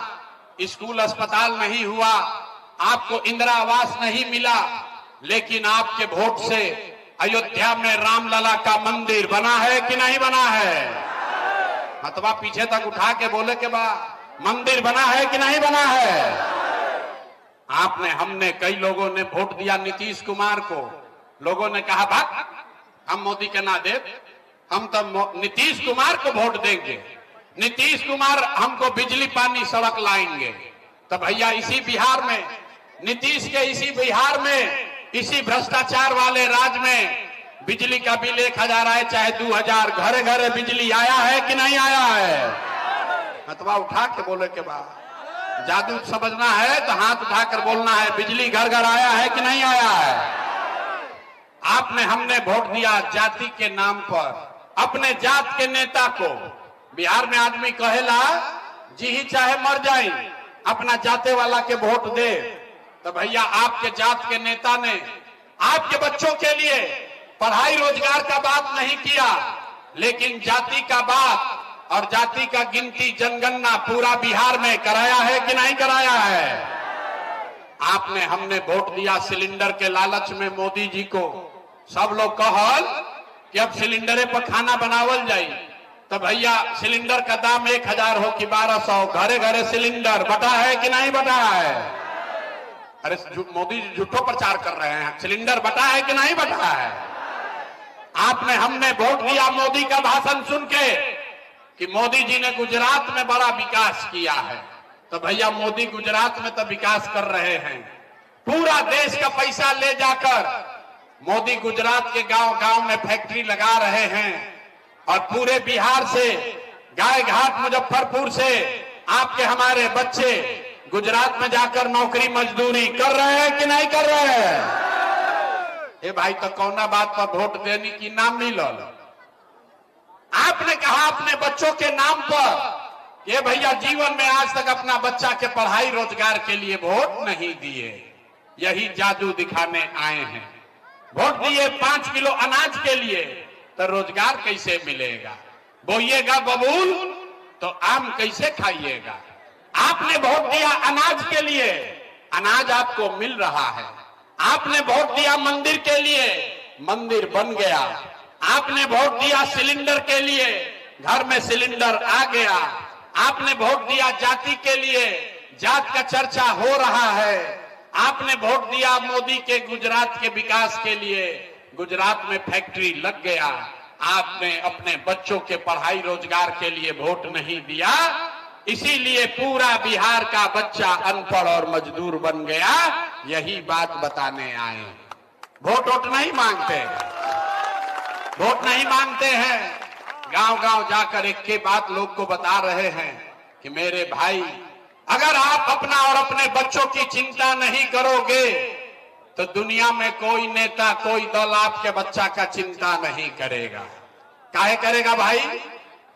[SPEAKER 1] स्कूल अस्पताल नहीं हुआ, आपको इंदिरा आवास नहीं मिला, लेकिन आपके वोट से अयोध्या में रामलला का मंदिर बना है कि नहीं बना है? हथवा पीछे तक उठा के बोले के बाद मंदिर बना है कि नहीं बना है? आपने हमने कई लोगों ने वोट दिया नीतीश कुमार को, लोगों ने कहा भाग हम मोदी के ना दे, हम तो नीतीश कुमार को वोट देंगे, नीतीश कुमार हमको बिजली पानी सड़क लाएंगे। तो भैया इसी बिहार में, नीतीश के इसी बिहार में, इसी भ्रष्टाचार वाले राज्य में बिजली का बिल 1000 आए चाहे 2000, घरे घरे बिजली आया है कि नहीं आया है? हथवा उठा के बोले के बाद जादू समझना है तो हाथ उठाकर बोलना है, बिजली घर घर आया है कि नहीं आया है? आपने हमने वोट दिया जाति के नाम पर, अपने जात के नेता को। बिहार में आदमी कहेला जी ही चाहे मर जाए अपना जाते वाला के वोट दे। तो भैया आपके जात के नेता ने आपके बच्चों के लिए पढ़ाई रोजगार का बात नहीं किया, लेकिन जाति का बात और जाति का गिनती जनगणना पूरा बिहार में कराया है कि नहीं कराया है? आपने हमने वोट दिया सिलेंडर के लालच में मोदी जी को। सब लोग कहल कि अब सिलेंडरे पर खाना बनावल जाए, तो भैया सिलेंडर का दाम 1000 हो कि 1200, घरे घरे सिलेंडर बटा है कि नहीं बटा है? अरे मोदी जी झूठो प्रचार कर रहे हैं, सिलेंडर बटा है कि नहीं बटा है? आपने हमने वोट दिया मोदी का भाषण सुन के कि मोदी जी ने गुजरात में बड़ा विकास किया है। तो भैया मोदी गुजरात में तो विकास कर रहे हैं, पूरा देश का पैसा ले जाकर मोदी गुजरात के गांव गांव में फैक्ट्री लगा रहे हैं, और पूरे बिहार से, गाय घाट मुजफ्फरपुर से आपके हमारे बच्चे गुजरात में जाकर नौकरी मजदूरी कर रहे हैं कि नहीं कर रहे हैं? ए भाई तो कौना बात पर वोट देने की नाम मिलल? आपने कहा अपने बच्चों के नाम पर, ये भैया जीवन में आज तक अपना बच्चा के पढ़ाई रोजगार के लिए वोट नहीं दिए, यही जादू दिखाने आए हैं। वोट दिए 5 किलो अनाज के लिए, तो रोजगार कैसे मिलेगा? बोइएगा बबूल तो आम कैसे खाइएगा? आपने वोट दिया अनाज के लिए, अनाज आपको मिल रहा है। आपने वोट दिया मंदिर के लिए, मंदिर बन गया। आपने वोट दिया सिलेंडर के लिए, घर में सिलेंडर आ गया। आपने वोट दिया जाति के लिए, जात का चर्चा हो रहा है। आपने वोट दिया मोदी के गुजरात के विकास के लिए, गुजरात में फैक्ट्री लग गया। आपने अपने बच्चों के पढ़ाई रोजगार के लिए वोट नहीं दिया, इसीलिए पूरा बिहार का बच्चा अनपढ़ और मजदूर बन गया। यही बात बताने आए। वोट वोट नहीं मांगते, वोट नहीं मांगते हैं। गांव गांव जाकर एक के बात लोग को बता रहे हैं कि मेरे भाई, अगर आप अपना और अपने बच्चों की चिंता नहीं करोगे तो दुनिया में कोई नेता, कोई दल आपके बच्चा का चिंता नहीं करेगा। काहे करेगा भाई?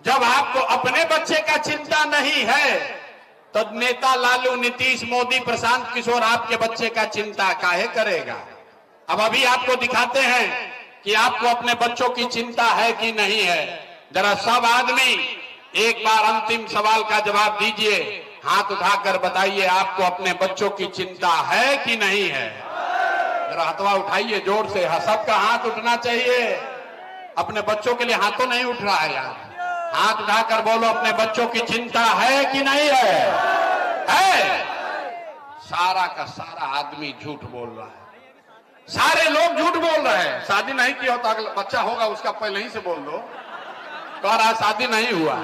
[SPEAKER 1] जब आपको अपने बच्चे का चिंता नहीं है तो नेता लालू, नीतीश, मोदी, प्रशांत किशोर आपके बच्चे का चिंता काहे करेगा? अब अभी आपको दिखाते हैं कि आपको अपने बच्चों की चिंता है कि नहीं है। जरा सब आदमी एक बार अंतिम सवाल का जवाब दीजिए, हाथ उठाकर बताइए आपको अपने बच्चों की चिंता है कि नहीं है? जरा हाथवा उठाइए जोर से, सबका हाथ उठना चाहिए। अपने बच्चों के लिए हाथों नहीं उठ रहा है यार, हाथ उठाकर बोलो अपने बच्चों की चिंता है कि नहीं है? है। सारा का सारा आदमी झूठ बोल रहा है, सारे लोग झूठ बोल रहे हैं। शादी नहीं किया होता, अगला बच्चा होगा उसका पहले ही से बोल दो। कह रहा शादी नहीं हुआ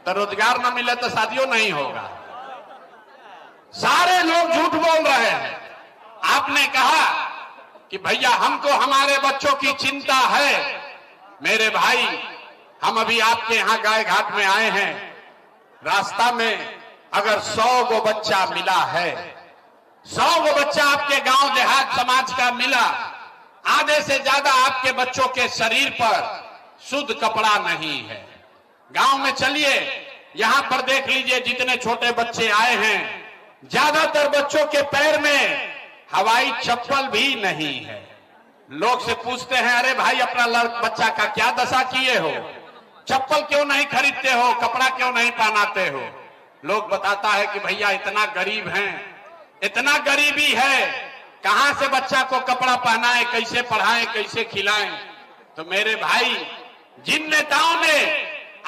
[SPEAKER 1] तो रोजगार न मिले तो शादियों नहीं होगा। सारे लोग झूठ बोल रहे हैं। आपने कहा कि भैया हमको हमारे बच्चों की चिंता है। मेरे भाई, हम अभी आपके यहां गाय घाट में आए हैं, रास्ता में अगर 100 गो बच्चा मिला है, 100 गो बच्चा आपके गांव देहात समाज का मिला, आधे से ज्यादा आपके बच्चों के शरीर पर शुद्ध कपड़ा नहीं है। गांव में चलिए, यहां पर देख लीजिए जितने छोटे बच्चे आए हैं, ज्यादातर बच्चों के पैर में हवाई चप्पल भी नहीं है। लोग से पूछते हैं, अरे भाई अपना बच्चा का क्या दशा किए हो, चप्पल क्यों नहीं खरीदते हो, कपड़ा क्यों नहीं पहनाते हो? लोग बताता है कि भैया इतना गरीब हैं, इतना गरीबी है, कहां से बच्चा को कपड़ा पहनाएं, कैसे पढ़ाएं, कैसे खिलाएं? तो मेरे भाई, जिन नेताओं ने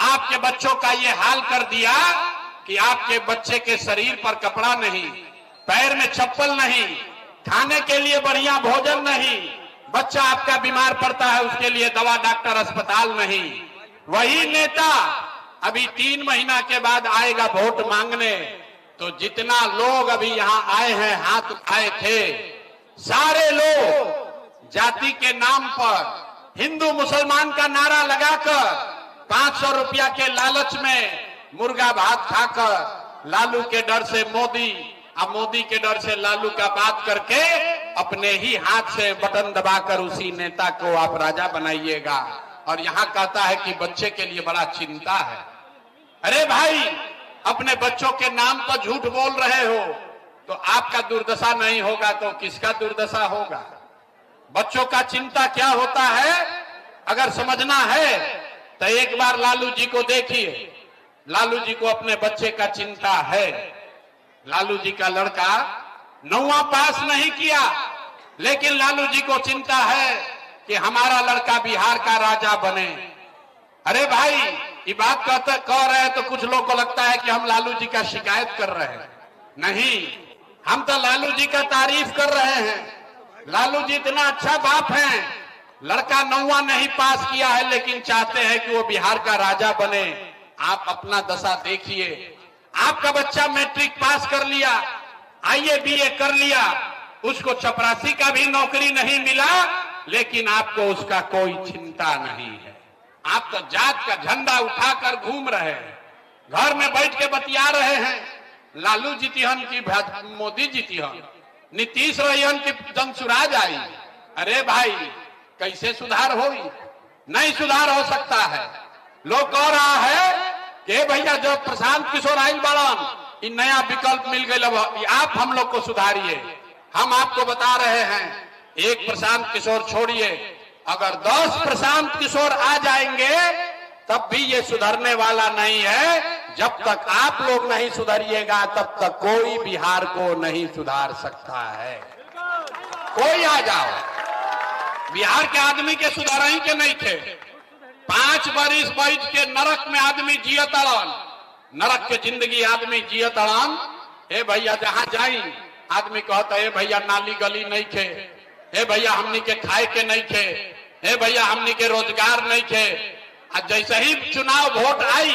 [SPEAKER 1] आपके बच्चों का ये हाल कर दिया कि आपके बच्चे के शरीर पर कपड़ा नहीं, पैर में चप्पल नहीं, खाने के लिए बढ़िया भोजन नहीं, बच्चा आपका बीमार पड़ता है उसके लिए दवा डॉक्टर अस्पताल नहीं, वही नेता अभी 3 महीना के बाद आएगा वोट मांगने। तो जितना लोग अभी यहां आए हैं, हाथ उठाए थे, सारे लोग जाति के नाम पर हिंदू मुसलमान का नारा लगाकर 500 रुपया के लालच में मुर्गा भात खाकर लालू के डर से मोदी, अब मोदी के डर से लालू का बात करके अपने ही हाथ से बटन दबाकर उसी नेता को आप राजा बनाइएगा। और यहां कहता है कि बच्चे के लिए बड़ा चिंता है। अरे भाई, अपने बच्चों के नाम पर झूठ बोल रहे हो तो आपका दुर्दशा नहीं होगा तो किसका दुर्दशा होगा? बच्चों का चिंता क्या होता है अगर समझना है तो एक बार लालू जी को देखिए। लालू जी को अपने बच्चे का चिंता है। लालू जी का लड़का 9वां पास नहीं किया, लेकिन लालू जी को चिंता है कि हमारा लड़का बिहार का राजा बने। अरे भाई, ये बात कह रहे हैं तो कुछ लोग को लगता है कि हम लालू जी का शिकायत कर रहे हैं। नहीं, हम तो लालू जी का तारीफ कर रहे हैं। लालू जी इतना अच्छा बाप हैं, लड़का 9वां नहीं पास किया है लेकिन चाहते हैं कि वो बिहार का राजा बने। आप अपना दशा देखिए, आपका बच्चा मैट्रिक पास कर लिया, आईए बीए कर लिया, उसको चपरासी का भी नौकरी नहीं मिला, लेकिन आपको उसका कोई चिंता नहीं है। आप तो जात का झंडा उठाकर घूम रहे हैं, घर में बैठ के बतिया रहे हैं, लालू जीतिहन की मोदी जीतिहन, नीतीश रहियन की जनसुराज आई। अरे भाई, कैसे सुधार होगी? नहीं सुधार हो सकता है। लोग कह रहा है कि भैया जो प्रशांत किशोर आइल बड़न, इन नया विकल्प मिल गए, आप हम लोग को सुधारिए। हम आपको बता रहे हैं, एक प्रशांत किशोर छोड़िए, अगर 10 प्रशांत किशोर आ जाएंगे तब भी ये सुधरने वाला नहीं है। जब तक आप लोग नहीं सुधरिएगा तब तक कोई बिहार को नहीं सुधार सकता है। कोई आ जाओ, बिहार के आदमी के सुधार ही के नहीं थे। 5 बरिस बैठ के नरक में आदमी जियत अड़न, नरक के जिंदगी आदमी जियत अड़न। हे भैया, जहां जाई आदमी कहता है भैया नाली गली नहीं थे, हे भैया हमनी के खाए के नहीं थे, हे भैया हमनी के रोजगार नहीं थे। आज जैसे ही चुनाव वोट आई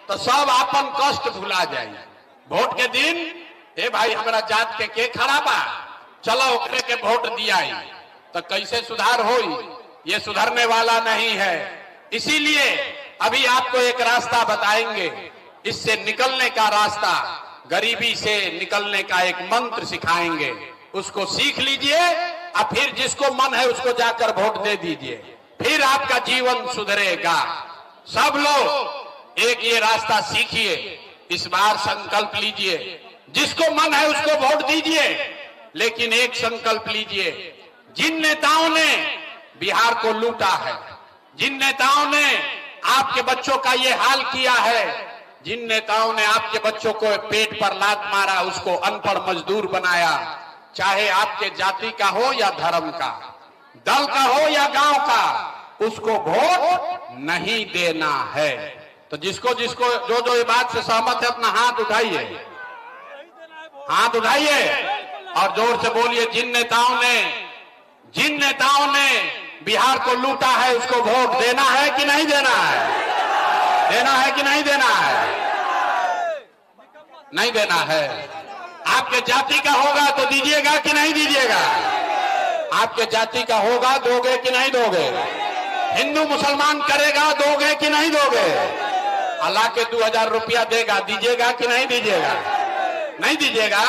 [SPEAKER 1] तो सब अपन कष्ट भुला जाए। वोट के दिन, हे भाई हमारा जात के खड़ा बा, चलो ओकरे के वोट दिया, तो कैसे सुधार होई? ये सुधरने वाला नहीं है। इसीलिए अभी आपको एक रास्ता बताएंगे, इससे निकलने का रास्ता, गरीबी से निकलने का एक मंत्र सिखाएंगे, उसको सीख लीजिए और फिर जिसको मन है उसको जाकर वोट दे दीजिए, फिर आपका जीवन सुधरेगा। सब लोग एक ये रास्ता सीखिए, इस बार संकल्प लीजिए, जिसको मन है उसको वोट दीजिए, लेकिन एक संकल्प लीजिए, जिन नेताओं ने बिहार को लूटा है, जिन नेताओं ने आपके बच्चों का ये हाल किया है, जिन नेताओं ने आपके बच्चों को पेट पर लात मारा, उसको अनपढ़ मजदूर बनाया, चाहे आपके जाति का हो या धर्म का, दल का हो या गांव का, उसको वोट नहीं देना है। तो जिसको जिसको जो जो ये बात से सहमत है अपना हाथ उठाइए, हाथ उठाइए और जोर से बोलिए, जिन नेताओं ने बिहार को लूटा है उसको वोट देना है कि नहीं देना है? देना है कि नहीं देना है? नहीं देना है। आपके जाति का होगा तो दीजिएगा कि नहीं दीजिएगा? आपके जाति का होगा, दोगे कि नहीं दोगे? हिंदू मुसलमान करेगा, दोगे कि नहीं दोगे? अल्लाह के 2000 रुपया देगा, दीजिएगा कि नहीं दीजिएगा? नहीं दीजिएगा?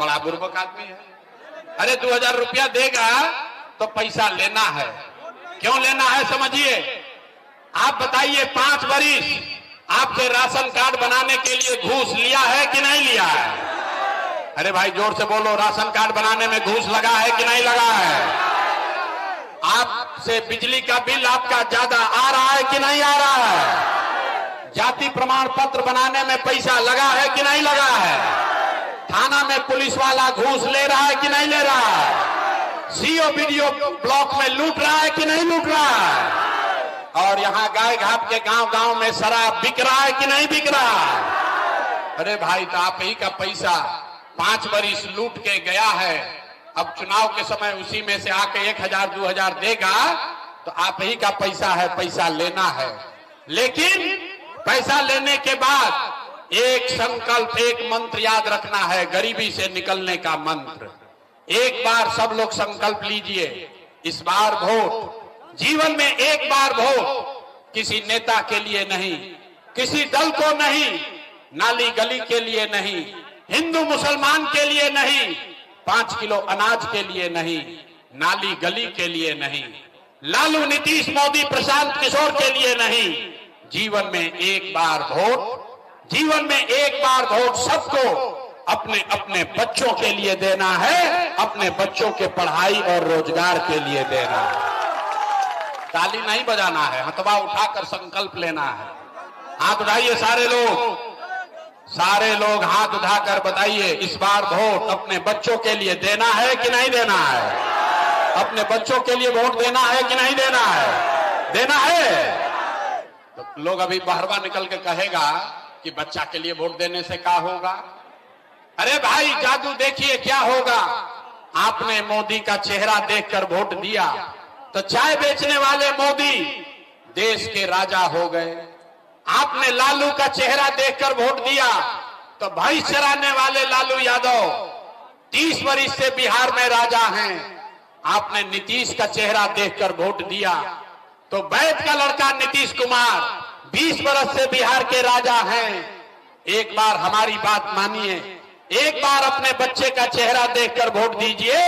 [SPEAKER 1] बड़ा बुर्बक आदमी है। अरे 2000 रुपया देगा तो पैसा लेना है। क्यों लेना है समझिए। आप बताइए, 5 बरिस आपसे राशन कार्ड बनाने के लिए घूस लिया है कि नहीं लिया है? अरे भाई जोर से बोलो, राशन कार्ड बनाने में घूस लगा है कि नहीं लगा है? आपसे बिजली का बिल आपका ज्यादा आ रहा है कि नहीं आ रहा है? जाति प्रमाण पत्र बनाने में पैसा लगा है कि नहीं लगा है? थाना में पुलिस वाला घूस ले रहा है कि नहीं ले रहा है? सीओ बीडीओ ब्लॉक में लूट रहा है कि नहीं लूट रहा है? और यहाँ गाय घाट के गांव गांव में शराब बिक रहा है कि नहीं बिक रहा है? अरे भाई, तो आप ही का पैसा 5 बरिस लूट के गया है, अब चुनाव के समय उसी में से आके 1000 2000 देगा, तो आप ही का पैसा है, पैसा लेना है। लेकिन पैसा लेने के बाद एक संकल्प, एक मंत्र याद रखना है, गरीबी से निकलने का मंत्र। एक बार सब लोग संकल्प लीजिए, इस बार वोट, जीवन में एक बार वोट, किसी नेता के लिए नहीं, किसी दल को नहीं, नाली गली के लिए नहीं, हिंदू मुसलमान के लिए नहीं, 5 किलो अनाज के लिए नहीं, नाली गली के लिए नहीं, लालू नीतीश मोदी प्रशांत किशोर के लिए नहीं, जीवन में एक बार वोट, जीवन में एक बार वोट सबको अपने अपने बच्चों के लिए देना है, अपने बच्चों के पढ़ाई और रोजगार के लिए देना है। ताली नहीं बजाना है, हथवा उठाकर संकल्प लेना है। हाथ उठाइए सारे लोग हाथ उठाकर बताइए, इस बार वोट अपने बच्चों के लिए देना है कि नहीं देना है? अपने बच्चों के लिए वोट देना है कि नहीं देना है? देना है। तो लोग अभी बाहरवा निकल के कहेगा कि बच्चा के लिए वोट देने से क्या होगा? अरे भाई, जादू देखिए क्या होगा। आपने मोदी का चेहरा देखकर वोट दिया तो चाय बेचने वाले मोदी देश के राजा हो गए। आपने लालू का चेहरा देखकर वोट दिया तो भैंस चराने वाले लालू यादव 30 वर्ष से बिहार में राजा हैं। आपने नीतीश का चेहरा देखकर वोट दिया तो वैद्य का लड़का नीतीश कुमार 20 वर्ष से बिहार के राजा हैं। एक बार हमारी बात मानिए, एक बार अपने बच्चे का चेहरा देखकर वोट दीजिए।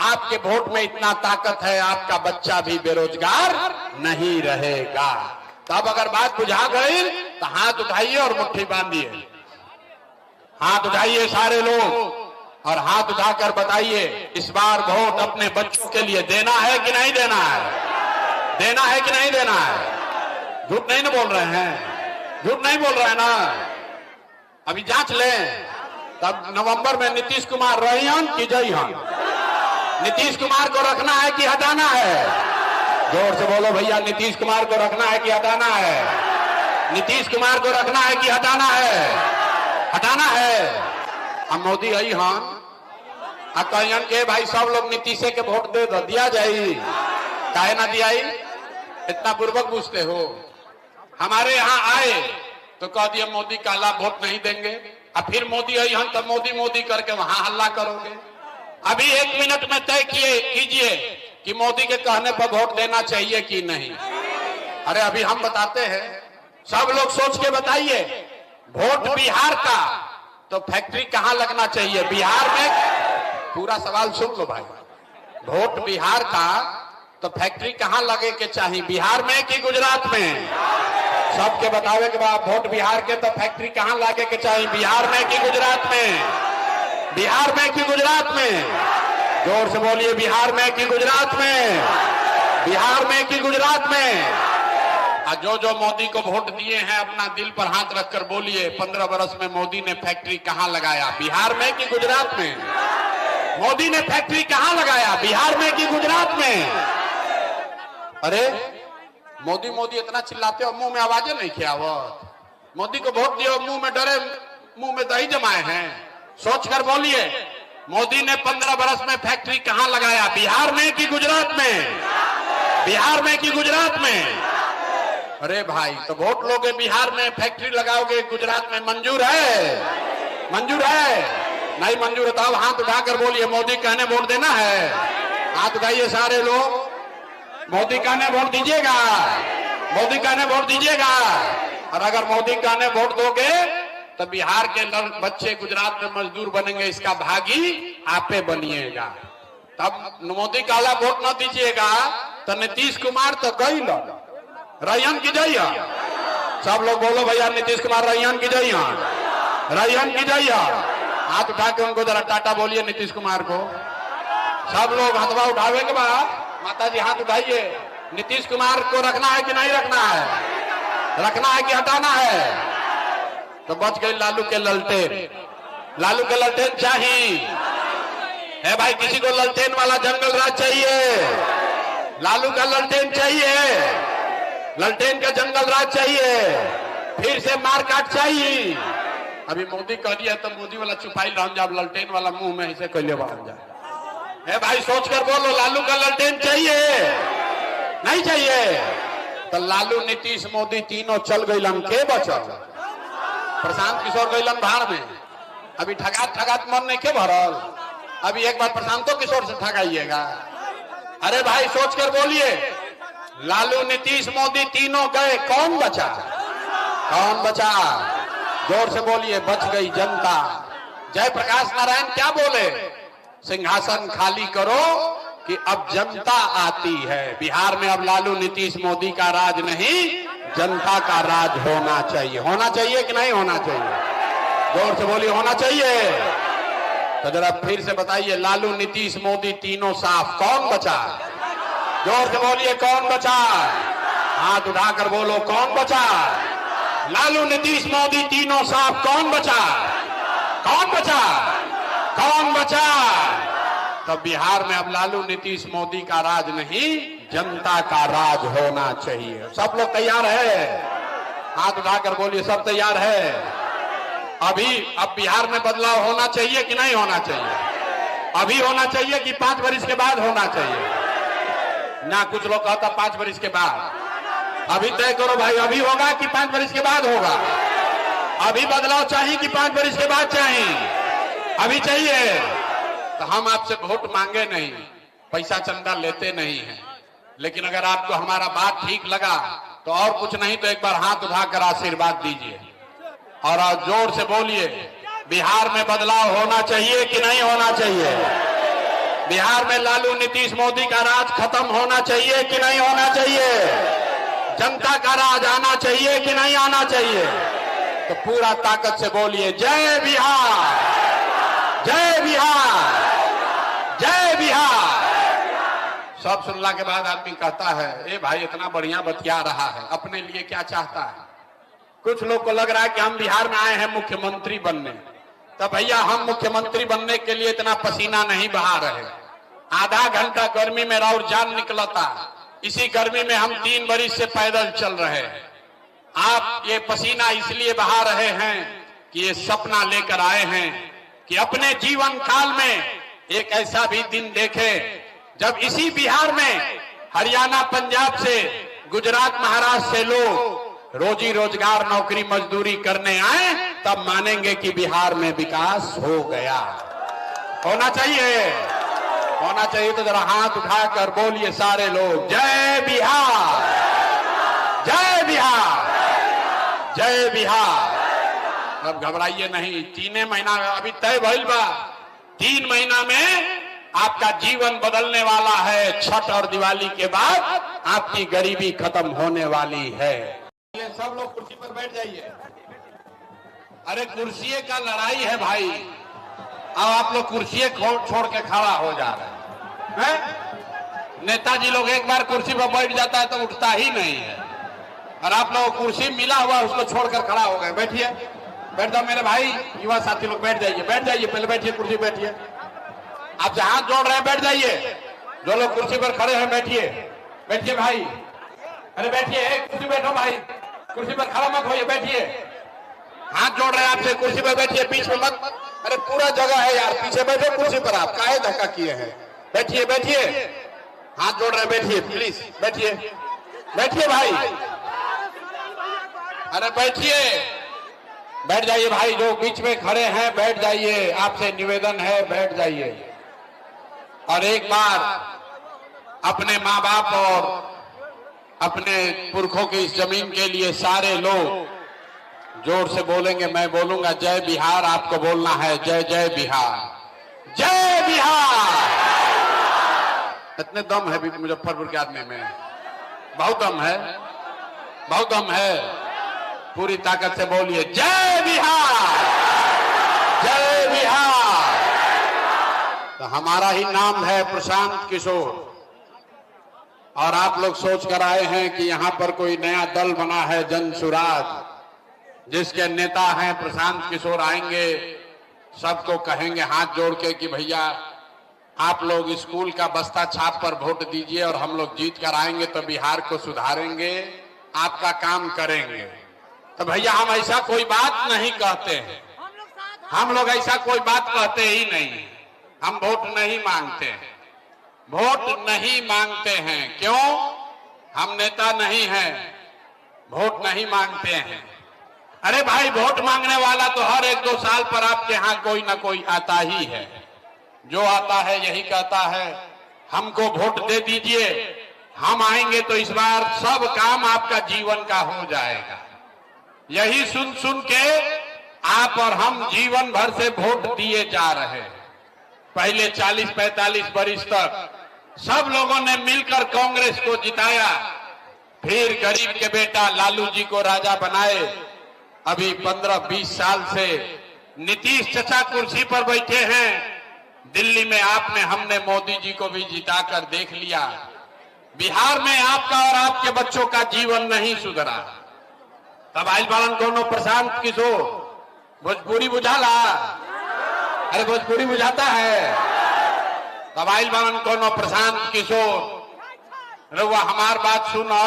[SPEAKER 1] आपके वोट में इतना ताकत है, आपका बच्चा भी बेरोजगार नहीं रहेगा। तब अगर बात बुझा गई तो हाथ उठाइए और मुट्ठी बांधिए। हाथ उठाइए सारे लोग और हाथ उठाकर बताइए, इस बार वोट अपने बच्चों के लिए देना है कि नहीं देना है? देना है कि नहीं देना है? झूठ नहीं ना बोल रहे हैं? झूठ नहीं बोल रहे हैं ना? अभी जांच लें, तब नवंबर में नीतीश कुमार रहियन कि जइहन? नीतीश कुमार को रखना है कि हटाना है? जोर से बोलो भैया, नीतीश कुमार को रखना है कि हटाना है? नीतीश कुमार को रखना है कि हटाना है? हटाना है। हम मोदी आई हन कहन के भाई सब लोग नीतीशे के वोट दे दो, दिया जाई, काहे ना दिया? इतना पूर्वक पूछते हो। हमारे यहाँ आए तो कह दिया मोदी काला वोट नहीं देंगे, और फिर मोदी आई हन तो मोदी मोदी करके वहां हल्ला करोगे। अभी 1 मिनट में तय कीजिए कि मोदी के कहने पर वोट देना चाहिए कि नहीं। अरे अभी हम बताते हैं, सब लोग सोच के बताइए। वोट बिहार का तो फैक्ट्री कहां लगना चाहिए? बिहार में। पूरा सवाल सुन लो भाई। वोट बिहार का तो फैक्ट्री कहां लगे के चाहिए? बिहार में कि गुजरात में? सबके बतावे के बाद वोट बिहार के तो फैक्ट्री कहां लगे के चाहिए? बिहार में कि गुजरात में? बिहार में कि गुजरात में? जोर से बोलिए, बिहार में कि गुजरात में? बिहार में कि गुजरात में? जो मोदी को वोट दिए हैं अपना दिल पर हाथ रखकर बोलिए, 15 वर्ष में मोदी ने फैक्ट्री कहां लगाया? बिहार में कि गुजरात में? मोदी ने फैक्ट्री कहां लगाया? बिहार में कि गुजरात में? अरे मोदी मोदी इतना चिल्लाते हो, मुंह में आवाजें नहीं खियावत? मोदी को वोट दिए, मुंह में डरे, मुंह में दही जमाए हैं। सोचकर बोलिए, मोदी ने 15 वर्ष में फैक्ट्री कहां लगाया? बिहार में कि गुजरात में? बिहार में कि गुजरात में? अरे भाई, तो वोट लोगे बिहार में, फैक्ट्री लगाओगे गुजरात में, मंजूर है? मंजूर है? नहीं मंजूर है तो हाथ उठाकर बोलिए, मोदी कहने वोट देना है? हाथ उठाइए सारे लोग। मोदी कहने वोट दीजिएगा? मोदी कहने वोट दीजिएगा? और अगर मोदी कहने वोट दोगे तो बिहार के बच्चे गुजरात में मजदूर बनेंगे, इसका भागी आपे बनिएगा। तब मोदी काला वोट न दीजिएगा तो नीतीश कुमार तो गई रहियन की जइया। सब लोग बोलो भैया नीतीश कुमार रैयन की जय, रैयन की जय। हाथ उठा के उनको जरा टाटा बोलिए नीतीश कुमार को। सब लोग हथवा उठावे के बाद माता जी हाथ उठाइए। नीतीश कुमार को रखना है कि नहीं रखना है? रखना है कि हटाना है? तो बच गई लालू के ललटेन। लालू के ललटेन चाहिए है भाई। किसी को ललटेन वाला जंगल राज चाहिए? लालू का ललटेन चाहिए? ललटेन का जंगल राज चाहिए? फिर से मारकाट चाहिए? अभी मोदी कह दिया तो मोदी वाला चुपाई रह जाए, ललटेन वाला मुंह में ऐसे कैले बांध जाए। है भाई सोच कर बोलो, लालू का ललटेन चाहिए नहीं चाहिए? तो लालू नीतीश मोदी तीनों चल गईलन, के बचल? प्रशांत किशोर गईलन भाड़ में। अभी ठगात ठगात मन नहीं के भरल? अभी एक बार प्रशांतो किशोर से ठगाइएगा। अरे भाई सोच कर बोलिए, लालू नीतीश मोदी तीनों गए, कौन बचा? कौन बचा? जोर से बोलिए, बच गई जनता। जयप्रकाश नारायण क्या बोले? सिंहासन खाली करो कि अब जनता आती है। बिहार में अब लालू नीतीश मोदी का राज नहीं, जनता का राज होना चाहिए। होना चाहिए कि नहीं होना चाहिए? जोर से बोलिए, होना चाहिए। तो जरा फिर से बताइए, लालू नीतीश मोदी तीनों साफ, कौन बचा? जोर से बोलिए, कौन बचा? हाथ उठाकर बोलो, कौन बचा? लालू नीतीश मोदी तीनों साफ, कौन बचा? कौन बचा? कौन बचा? तो बिहार में अब लालू नीतीश मोदी का राज नहीं, जनता का राज होना चाहिए। सब लोग तैयार है? हाथ उठाकर बोलिए, सब तैयार है? अब बिहार में बदलाव होना चाहिए कि नहीं होना चाहिए? अभी होना चाहिए कि 5 वर्ष के बाद होना चाहिए? ना कुछ लोग कहता 5 वर्ष के बाद। अभी तय करो भाई, अभी होगा कि 5 वर्ष के बाद होगा? अभी बदलाव चाहिए कि 5 वर्ष के बाद चाहिए? अभी चाहिए। तो हम आपसे वोट मांगे नहीं, पैसा चंदा लेते नहीं हैं, लेकिन अगर आपको हमारा बात ठीक लगा तो और कुछ नहीं तो एक बार हाथ उठाकर आशीर्वाद दीजिए और जोर से बोलिए, बिहार में बदलाव होना चाहिए कि नहीं होना चाहिए? बिहार में लालू नीतीश मोदी का राज खत्म होना चाहिए कि नहीं होना चाहिए? जनता का राज आना चाहिए कि नहीं आना चाहिए? तो पूरा ताकत से बोलिए, जय बिहार, जय बिहार, जय बिहार। सब सुनला के बाद आदमी कहता है, ए भाई इतना बढ़िया बतिया रहा है, अपने लिए क्या चाहता है? कुछ लोग को लग रहा है कि हम बिहार में आए हैं मुख्यमंत्री बनने। तो भैया हम मुख्यमंत्री बनने के लिए इतना पसीना नहीं बहा रहे। आधा घंटा गर्मी में और जान निकलता, इसी गर्मी में हम 3 वर्ष से पैदल चल रहे हैं। आप ये पसीना इसलिए बहा रहे हैं कि ये सपना लेकर आए हैं कि अपने जीवन काल में एक ऐसा भी दिन देखे जब इसी बिहार में हरियाणा पंजाब से गुजरात महाराष्ट्र से लोग रोजी रोजगार नौकरी मजदूरी करने आए, तब मानेंगे कि बिहार में विकास हो गया। होना चाहिए, होना चाहिए। तो जरा हाथ उठाकर बोलिए सारे लोग, जय बिहार, जय बिहार, जय बिहार। अब घबराइए नहीं, 3 महीना अभी तय भइल बा। 3 महीना में आपका जीवन बदलने वाला है। छठ और दिवाली के बाद आपकी गरीबी खत्म होने वाली है। सब लोग कुर्सी पर बैठ जाइए। अरे कुर्सी का लड़ाई है भाई। अब आप लोग कुर्सी छोड़ के खड़ा हो जा रहे हैं। नेताजी लोग एक बार कुर्सी पर बैठ जाता है तो उठता ही नहीं है, और आप लोग कुर्सी मिला हुआ उसको छोड़कर खड़ा हो गए। बैठिए, बैठ जाओ मेरे भाई, युवा साथी लोग बैठ जाइए, बैठ जाइए, पहले बैठिए, कुर्सी बैठिए। आप जहां हाथ जोड़ रहे हैं बैठ जाइए। जो लोग कुर्सी पर खड़े हैं बैठिए, बैठिए भाई। अरे बैठिए, कुर्सी बैठो भाई, कुर्सी पर खड़ा मत होइए, बैठिए। हाथ जोड़ रहे हैं आपसे, कुर्सी पर बैठिए, बीच में मत। अरे पूरा जगह है यार, पीछे बैठे कुर्सी पर। आप काहे धक्का किए हैं? बैठिए, बैठिए, हाथ जोड़ रहे हैं, बैठिए प्लीज, बैठिए, बैठिए भाई। अरे बैठिए, बैठ जाइए भाई। जो बीच में खड़े हैं बैठ जाइए, आपसे निवेदन है, बैठ जाइए। और एक बार अपने माँ बाप और अपने पुरखों की इस जमीन के लिए सारे लोग जोर से बोलेंगे, मैं बोलूंगा जय बिहार, आपको बोलना है जय जय बिहार, जय बिहार। इतने दम है भी मुजफ्फरपुर के आदमी में, बहुत दम है, बहुत दम है। पूरी ताकत से बोलिए जय बिहार, जय बिहार। तो हमारा ही नाम है प्रशांत किशोर, और आप लोग सोच कर आए हैं कि यहां पर कोई नया दल बना है जन सुराज, जिसके नेता हैं प्रशांत किशोर। आएंगे, सबको कहेंगे हाथ जोड़ के कि भैया आप लोग स्कूल का बस्ता छाप पर वोट दीजिए और हम लोग जीत कर आएंगे तो बिहार को सुधारेंगे, आपका काम करेंगे। तो भैया हम ऐसा कोई बात नहीं कहते हैं, हम लोग ऐसा कोई बात कहते ही नहीं। हम वोट नहीं मांगते हैं, वोट नहीं मांगते हैं। क्यों? हम नेता नहीं हैं, वोट नहीं मांगते हैं। अरे भाई, वोट मांगने वाला तो हर 1-2 साल पर आपके यहां कोई ना कोई आता ही है। जो आता है यही कहता है हमको वोट दे दीजिए, हम आएंगे तो इस बार सब काम आपका जीवन का हो जाएगा। यही सुन सुन के आप और हम जीवन भर से वोट दिए जा रहे हैं। पहले 40-45 वर्ष तक सब लोगों ने मिलकर कांग्रेस को जिताया, फिर गरीब के बेटा लालू जी को राजा बनाए। अभी 15-20 साल से नीतीश चचा कुर्सी पर बैठे हैं। दिल्ली में आपने हमने मोदी जी को भी जिताकर देख लिया। बिहार में आपका और आपके बच्चों का जीवन नहीं सुधरा। तब आइल बालन कोनो प्रशांत किशोर, भोजपुरी बुझाला? अरे भोजपुरी बुझाता है? तब आइल बालन कोनो प्रशांत किशोर, रउआ हमार बात सुनो,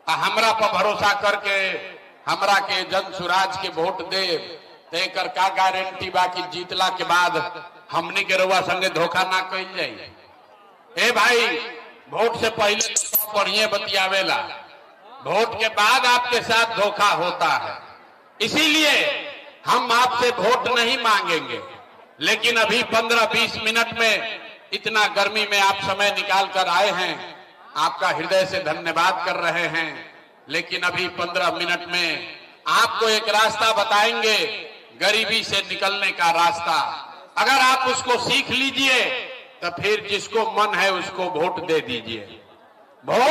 [SPEAKER 1] हमरा पर भरोसा करके हमरा के जन सुराज के वोट दे, देकर का गारंटी बाकी जीतला के बाद हमनी के रउआ संगे धोखा ना कइल जाई। ए भाई, वोट से पहले तो बढ़िया बतियावेला, वोट के बाद आपके साथ धोखा होता है। इसीलिए हम आपसे वोट नहीं मांगेंगे, लेकिन अभी 15-20 मिनट में इतना गर्मी में आप समय निकाल कर आए हैं, आपका हृदय से धन्यवाद कर रहे हैं। लेकिन अभी 15 मिनट में आपको एक रास्ता बताएंगे, गरीबी से निकलने का रास्ता। अगर आप उसको सीख लीजिए तो फिर जिसको मन है उसको वोट दे दीजिए। वोट